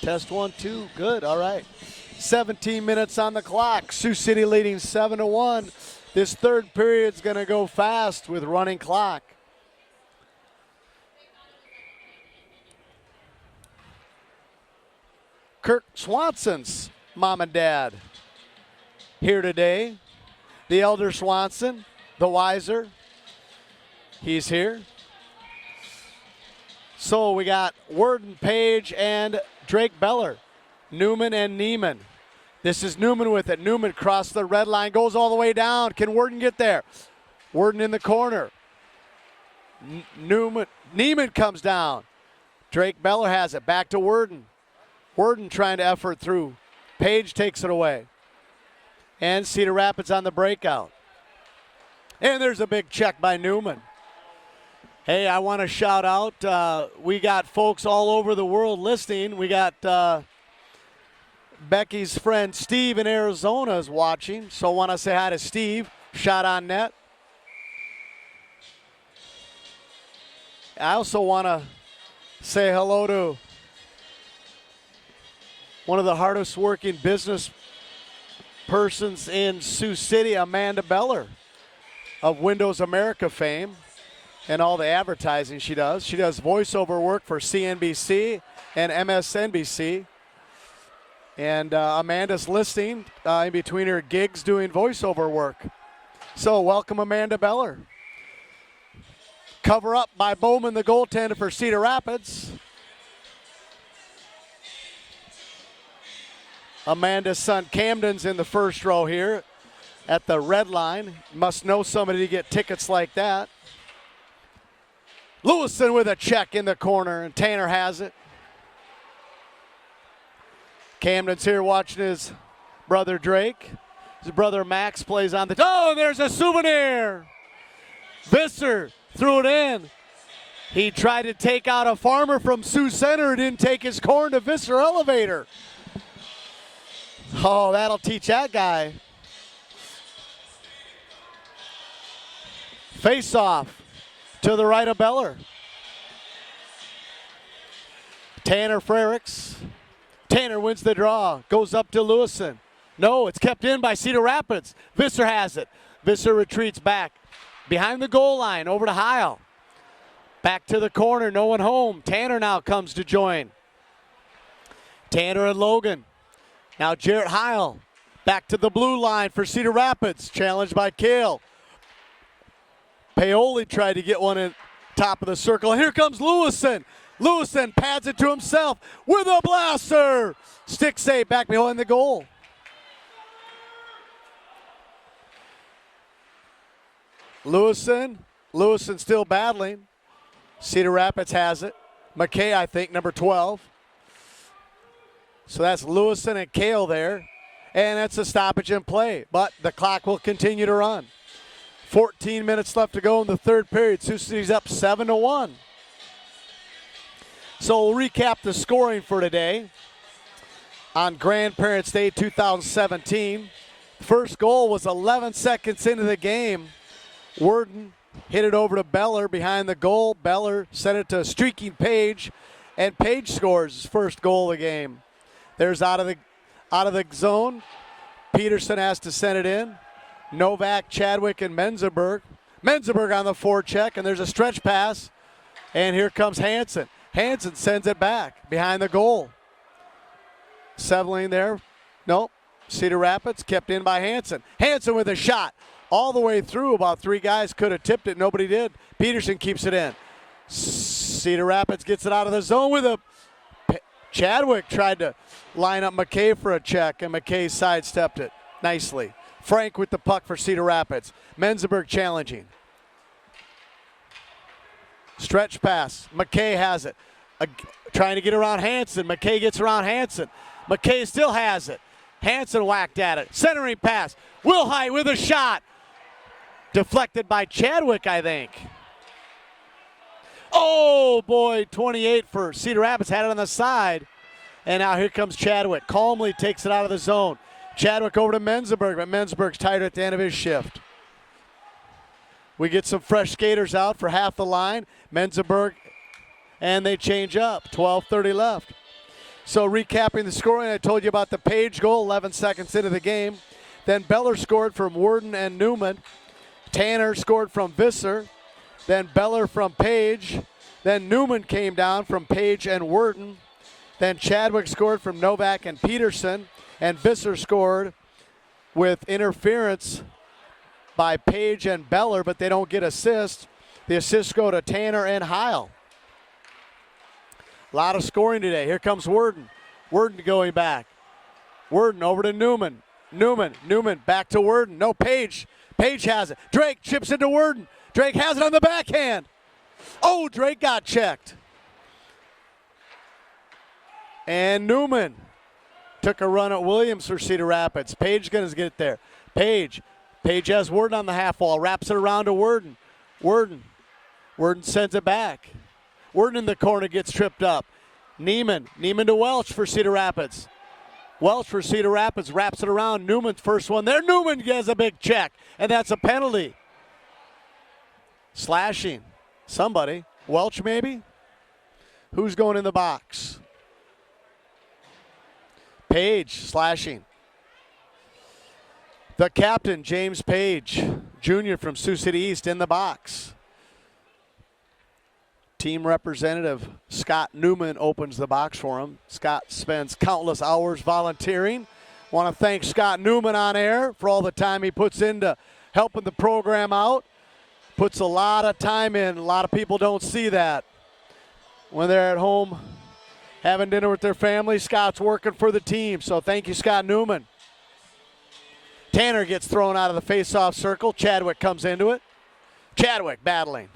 Speaker 1: Test 1, 2. Good. All right. 17 minutes on the clock. Sioux City leading 7-1. This third period's going to go fast with running clock. Kirk Swanson's mom and dad here today. The elder Swanson, the wiser, he's here. So we got Worden, Page, and Drake Beller. Newman and Neiman. This is Newman with it. Newman crossed the red line, goes all the way down. Can Worden get there? Worden in the corner. Neiman comes down. Drake Beller has it. Back to Worden. Worden trying to effort through. Page takes it away. And Cedar Rapids on the breakout. And there's a big check by Newman. Hey, I want to shout out, we got folks all over the world listening. We got Becky's friend Steve in Arizona is watching, so I want to say hi to Steve. Shot on net. I also want to say hello to one of the hardest working business persons in Sioux City, Amanda Beller of Windows America fame and all the advertising she does. She does voiceover work for CNBC and MSNBC. And Amanda's listening in between her gigs doing voiceover work. So welcome, Amanda Beller. Cover up by Bowman, the goaltender for Cedar Rapids. Amanda's son Camden's in the first row here at the red line. Must know somebody to get tickets like that. Lewison with a check in the corner, and Tanner has it. Camden's here watching his brother Drake. His brother Max plays on the... Oh, there's a souvenir! Visser threw it in. He tried to take out a farmer from Sioux Center, didn't take his corn to Visser Elevator. Oh, that'll teach that guy. Face off to the right of Beller. Tanner Frericks. Tanner wins the draw, goes up to Lewison. No, it's kept in by Cedar Rapids. Visser has it. Visser retreats back behind the goal line over to Heil. Back to the corner, no one home. Tanner now comes to join. Tanner and Logan. Now Jarrett Heil back to the blue line for Cedar Rapids. Challenged by Kale. Paoli tried to get one in top of the circle. Here comes Lewison. Lewison pads it to himself with a blaster. Stick save back behind the goal. Lewison still battling. Cedar Rapids has it. McKay, I think, number 12. So that's Lewison and Kale there. And that's a stoppage in play. But the clock will continue to run. 14 minutes left to go in the third period. Sioux City's up 7-1. So we'll recap the scoring for today. On Grandparents' Day 2017. First goal was 11 seconds into the game. Worden hit it over to Beller behind the goal. Beller sent it to streaking Page. And Page scores his first goal of the game. There's out of the zone. Peterson has to send it in. Novak, Chadwick, and Menzenberg. Menzenberg on the forecheck, and there's a stretch pass. And here comes Hansen. Hansen sends it back behind the goal. Settling there. Nope. Cedar Rapids kept in by Hansen. Hansen with a shot all the way through. About three guys could have tipped it. Nobody did. Peterson keeps it in. Cedar Rapids gets it out of the zone with a... Chadwick tried to line up McKay for a check, and McKay sidestepped it nicely. Frank with the puck for Cedar Rapids. Menzenberg challenging. Stretch pass. McKay has it. Trying to get around Hansen. McKay gets around Hansen. McKay still has it. Hansen whacked at it. Centering pass. Wilhite with a shot. Deflected by Chadwick, I think. Oh, boy, 28 for Cedar Rapids. Had it on the side. And now here comes Chadwick. Calmly takes it out of the zone. Chadwick over to Menzenberg, but Menzenberg's tired at the end of his shift. We get some fresh skaters out for half the line. Menzenberg, and they change up. 12:30 left. So recapping the scoring, I told you about the Page goal 11 seconds into the game. Then Beller scored from Worden and Newman. Tanner scored from Visser. Then Beller from Page. Then Newman came down from Page and Worden. Then Chadwick scored from Novak and Peterson. And Visser scored with interference by Page and Beller, but they don't get assists. The assists go to Tanner and Heil. A lot of scoring today. Here comes Worden. Worden going back. Worden over to Newman. Newman back to Worden. No, Page. Page has it. Drake chips into Worden. Drake has it on the backhand. Oh, Drake got checked. And Newman took a run at Williams for Cedar Rapids. Page going to get there. Page has Worden on the half wall. Wraps it around to Worden. Worden sends it back. Worden in the corner gets tripped up. Neiman to Welch for Cedar Rapids. Welch for Cedar Rapids wraps it around. Newman's first one there. Newman gets a big check, and that's a penalty. Slashing. Somebody. Welch maybe? Who's going in the box? Page slashing. The captain, James Page, Jr. from Sioux City East, in the box. Team representative Scott Newman opens the box for him. Scott spends countless hours volunteering. Want to thank Scott Newman on air for all the time he puts into helping the program out. Puts a lot of time in. A lot of people don't see that. When they're at home having dinner with their family, Scott's working for the team. So thank you, Scott Newman. Tanner gets thrown out of the face-off circle. Chadwick comes into it. Chadwick battling.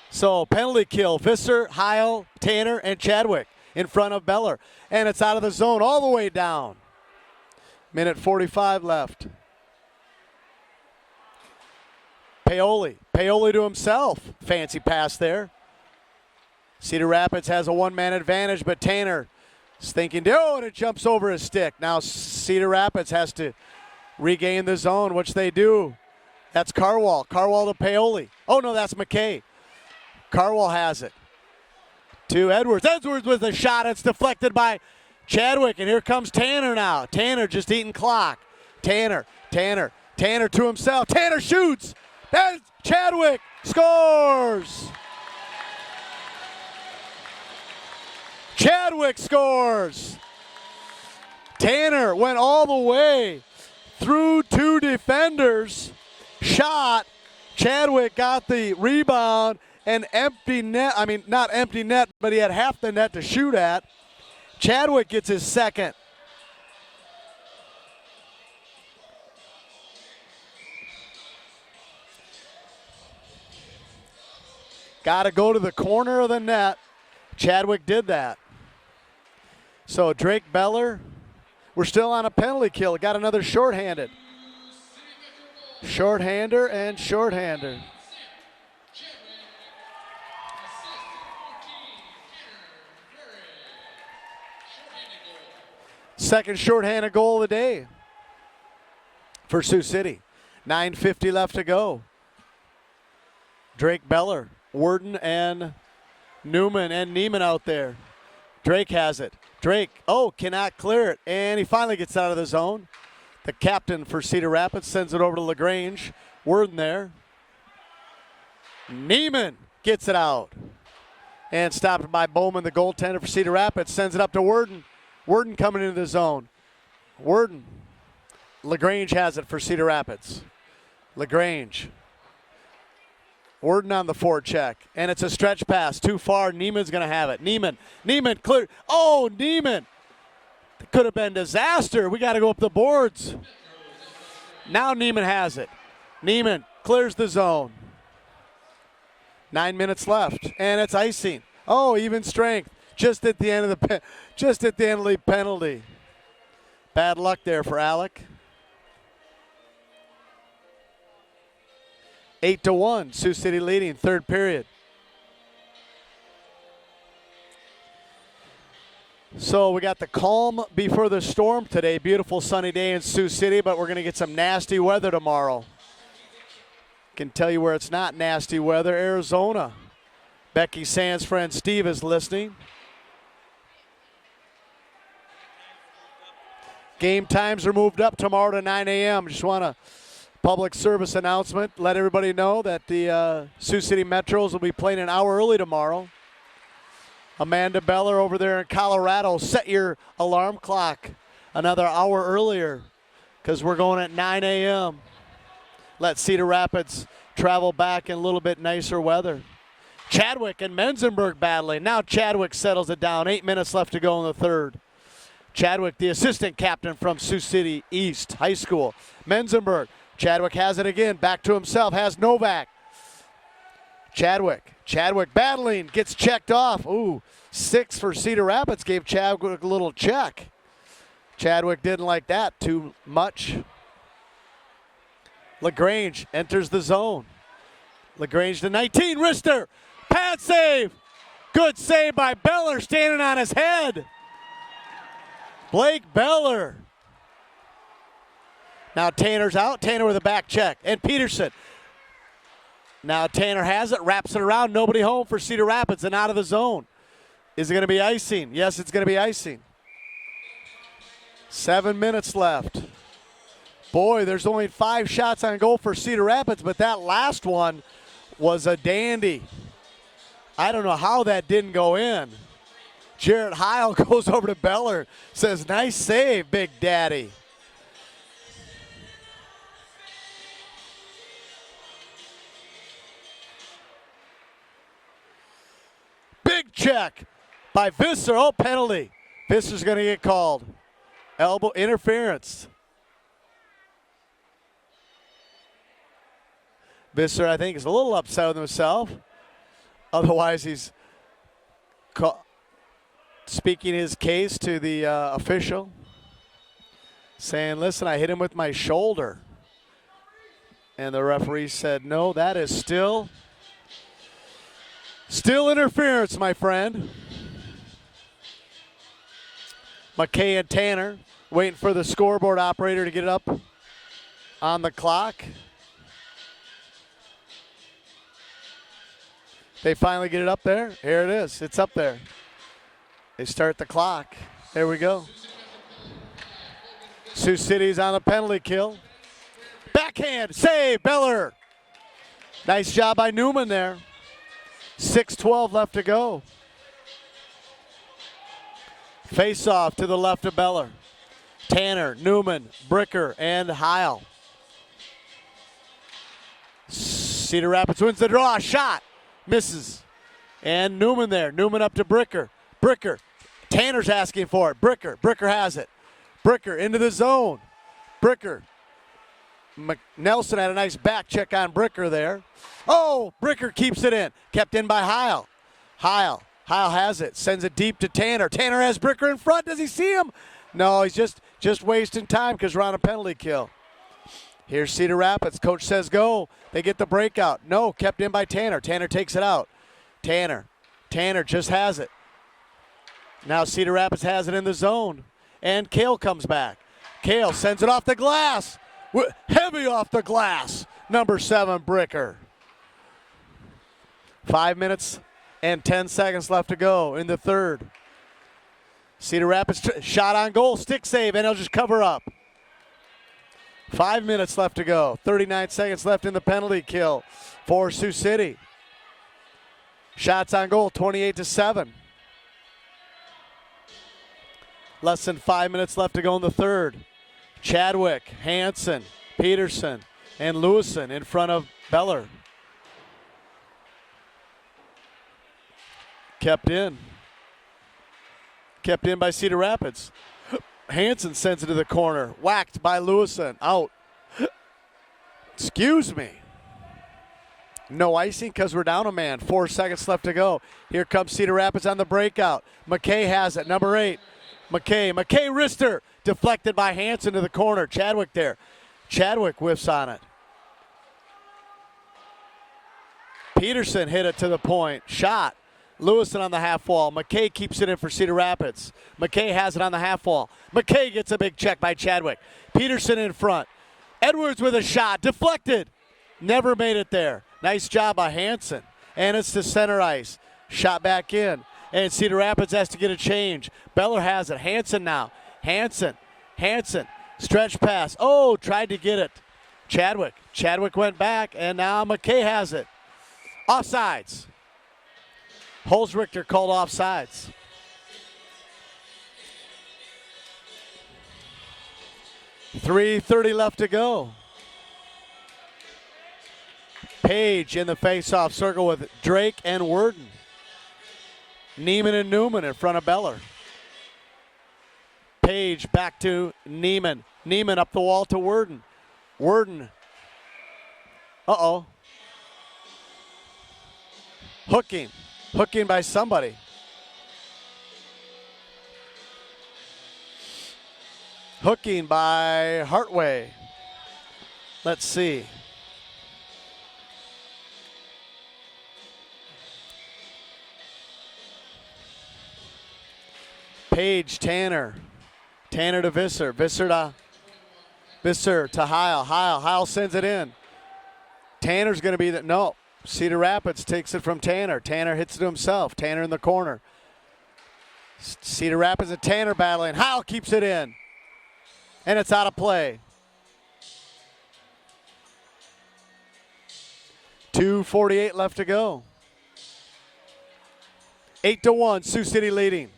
Speaker 1: So penalty kill, Visser, Heil, Tanner, and Chadwick in front of Beller. And it's out of the zone all the way down. Minute 45 left. Paoli to himself. Fancy pass there. Cedar Rapids has a one-man advantage, but Tanner is thinking, oh, and it jumps over his stick. Now Cedar Rapids has to regain the zone, which they do. That's Carwall. Carwall to Paoli. Oh, no, that's McKay. Carwall has it. To Edwards. Edwards with a shot. It's deflected by Chadwick, and here comes Tanner now. Tanner just eating clock. Tanner to himself. Tanner shoots. And Chadwick scores. Chadwick scores. Tanner went all the way through two defenders. Shot. Chadwick got the rebound. An empty net. I mean, not empty net, but he had half the net to shoot at. Chadwick gets his second. Got to go to the corner of the net. Chadwick did that. So Drake Beller, we're still on a penalty kill. Got another shorthanded. Shorthander and shorthander. Second shorthanded goal of the day for Sioux City. 9:50 left to go. Drake Beller, Worden and Newman and Neiman out there. Drake has it. Drake, cannot clear it. And he finally gets out of the zone. The captain for Cedar Rapids sends it over to LaGrange. Worden there. Neiman gets it out. And stopped by Bowman, the goaltender for Cedar Rapids. Sends it up to Worden. Worden coming into the zone. Worden. LaGrange has it for Cedar Rapids. LaGrange. Worden on the forecheck. And it's a stretch pass. Too far. Neiman's going to have it. Neiman clear. Oh, Neiman. It could have been disaster. We got to go up the boards. Now Neiman has it. Neiman clears the zone. 9 minutes left. And it's icing. Oh, even strength. Just at the end of the penalty. Bad luck there for Alec. 8-1, Sioux City leading, third period. So we got the calm before the storm today. Beautiful sunny day in Sioux City, but we're going to get some nasty weather tomorrow. Can tell you where it's not nasty weather. Arizona Becky Sands' friend Steve is listening. Game times are moved up tomorrow to 9 a.m. Just want a public service announcement. Let everybody know that the Sioux City Metros will be playing an hour early tomorrow. Amanda Beller over there in Colorado, set your alarm clock another hour earlier because we're going at 9 a.m. Let Cedar Rapids travel back in a little bit nicer weather. Chadwick and Menzenberg battling. Now Chadwick settles it down. 8 minutes left to go in the third. Chadwick, the assistant captain from Sioux City East High School. Menzenberg. Chadwick has it again. Back to himself. Has Novak. Chadwick battling. Gets checked off. Ooh, 6 for Cedar Rapids. Gave Chadwick a little check. Chadwick didn't like that too much. LaGrange enters the zone. LaGrange to 19. Rister. Pad save. Good save by Beller standing on his head. Blake Beller. Now Tanner's out. Tanner with a back check. And Peterson. Now Tanner has it. Wraps it around. Nobody home for Cedar Rapids and out of the zone. Is it going to be icing? Yes, it's going to be icing. 7 minutes left. Boy, there's only 5 shots on goal for Cedar Rapids, but that last one was a dandy. I don't know how that didn't go in. Jarrett Heil goes over to Beller, says, nice save, Big Daddy. Big check by Visser. Oh, penalty. Visser's going to get called. Elbow interference. Visser, I think, is a little upset with himself. Otherwise, he's speaking his case to the official, saying, listen, I hit him with my shoulder. And the referee said, no, that is still interference, my friend. McKay and Tanner waiting for the scoreboard operator to get it up on the clock. They finally get it up there. Here it is. It's up there. They start the clock. There we go. Sioux City's on the penalty kill. Backhand, save, Beller. Nice job by Newman there. 6:12 left to go. Face off to the left of Beller. Tanner, Newman, Bricker, and Heil. Cedar Rapids wins the draw. Shot. Misses. And Newman there. Newman up to Bricker. Bricker. Tanner's asking for it. Bricker. Bricker has it. Bricker into the zone. Bricker. Nelson had a nice back check on Bricker there. Oh, Bricker keeps it in. Kept in by Heil. Heil has it. Sends it deep to Tanner. Tanner has Bricker in front. Does he see him? No, he's just wasting time because we're on a penalty kill. Here's Cedar Rapids. Coach says go. They get the breakout. No, kept in by Tanner. Tanner takes it out. Tanner just has it. Now Cedar Rapids has it in the zone. And Kale comes back. Kale sends it off the glass. Heavy off the glass. Number 7, Bricker. 5 minutes and 10 seconds left to go in the third. Cedar Rapids shot on goal. Stick save, and he'll just cover up. 5 minutes left to go. 39 seconds left in the penalty kill for Sioux City. Shots on goal, 28-7. Less than 5 minutes left to go in the third. Chadwick, Hansen, Peterson, and Lewison in front of Beller. Kept in by Cedar Rapids. Hansen sends it to the corner. Whacked by Lewison. Out. Excuse me. No icing because we're down a man. 4 seconds left to go. Here comes Cedar Rapids on the breakout. McKay has it. Number 8. McKay Rister. Deflected by Hansen to the corner. Chadwick there. Chadwick whiffs on it. Peterson hit it to the point. Shot. Lewison on the half wall. McKay keeps it in for Cedar Rapids. McKay has it on the half wall. McKay gets a big check by Chadwick. Peterson in front. Edwards with a shot. Deflected. Never made it there. Nice job by Hansen. and it's to center ice. Shot back in, and Cedar Rapids has to get a change. Beller has it. Hansen now. Hansen. Stretch pass. Oh, tried to get it. Chadwick went back, and now McKay has it. Offsides. Holzrichter called offsides. .3:30 left to go. Page in the face-off circle with Drake and Worden. Neiman and Newman in front of Beller. Page back to Neiman. Neiman up the wall to Worden. Worden. Uh-oh. Hooking by somebody. Hooking by Hartway. Let's see. Page, Tanner to Visser. Visser to Heil. Heil sends it in. Tanner's going to be no. Cedar Rapids takes it from Tanner. Tanner hits it to himself. Tanner in the corner. Cedar Rapids and Tanner battling. Heil keeps it in. And it's out of play. 2:48 left to go. 8-1, Sioux City leading.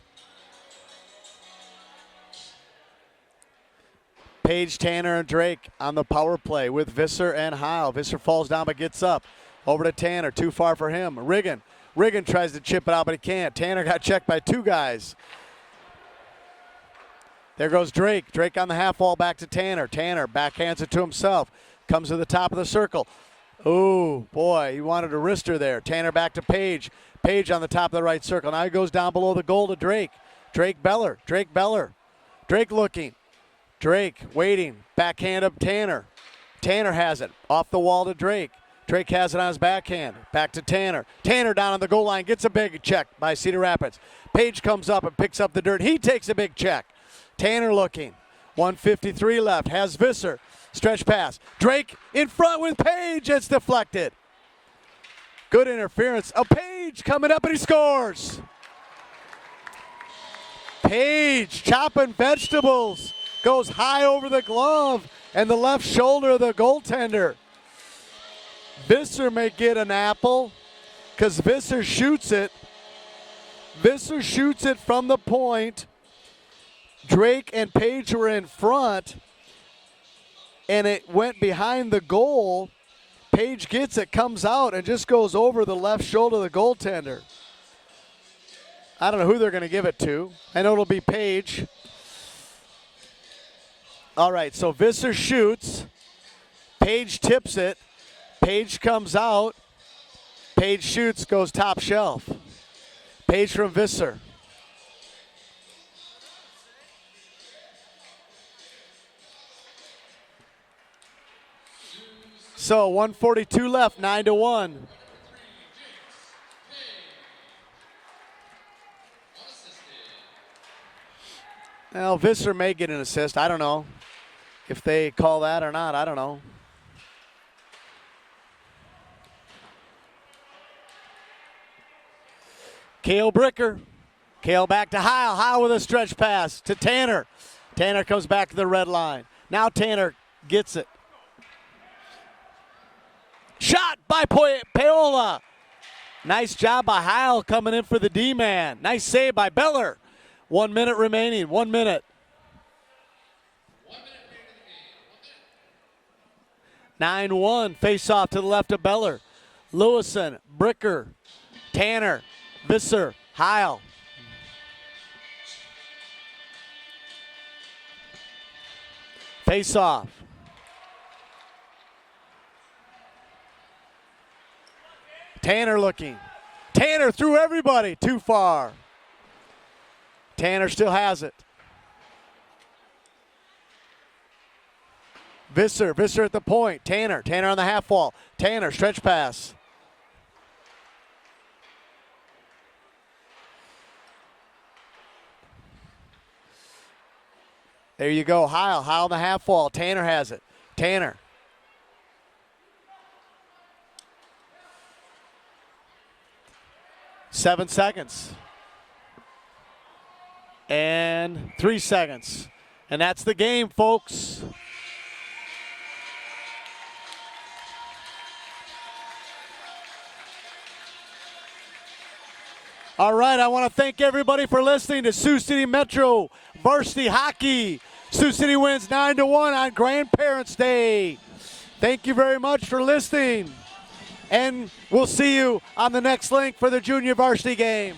Speaker 1: Page, Tanner, and Drake on the power play with Visser and Heil. Visser falls down but gets up. Over to Tanner, too far for him. Riggin tries to chip it out, but he can't. Tanner got checked by two guys. There goes Drake. Drake on the half wall back to Tanner. Tanner backhands it to himself. Comes to the top of the circle. Oh, boy, he wanted a wrister there. Tanner back to Page. Page on the top of the right circle. Now he goes down below the goal to Drake. Drake Beller. Drake looking. Drake waiting. Backhand up Tanner. Tanner has it. Off the wall to Drake. Drake has it on his backhand. Back to Tanner. Tanner down on the goal line. Gets a big check by Cedar Rapids. Page comes up and picks up the dirt. He takes a big check. Tanner looking. 1:53 left. Has Visser. Stretch pass. Drake in front with Page. It's deflected. Good interference. Page coming up and he scores. Page chopping vegetables. Goes high over the glove and the left shoulder of the goaltender. Visser may get an apple because Visser shoots it. Visser shoots it from the point. Drake and Page were in front, and it went behind the goal. Page gets it, comes out, and just goes over the left shoulder of the goaltender. I don't know who they're going to give it to. I know it'll be Page. All right, so Visser shoots. Page tips it. Page comes out. Page shoots, goes top shelf. Page from Visser. So 1:42 left, 9-1. Well, Visser may get an assist. I don't know if they call that or not. I don't know. Cale Bricker. Cale back to Heil. Heil with a stretch pass to Tanner. Tanner comes back to the red line. Now Tanner gets it. Shot by Paola. Nice job by Heil coming in for the D-man. Nice save by Beller. 1 minute remaining. 1 minute. 9-1. Face off to the left of Beller. Lewison, Bricker, Tanner, Visser, Heil. Face off. Tanner looking. Tanner threw everybody too far. Tanner still has it. Visser at the point. Tanner on the half wall. Tanner, stretch pass. There you go, Heil on the half wall. Tanner has it. Tanner. 7 seconds. And 3 seconds. And that's the game, folks. All right, I want to thank everybody for listening to Sioux City Metro Varsity Hockey. Sioux City wins 9-1 on Grandparents' Day. Thank you very much for listening. And we'll see you on the next link for the junior varsity game.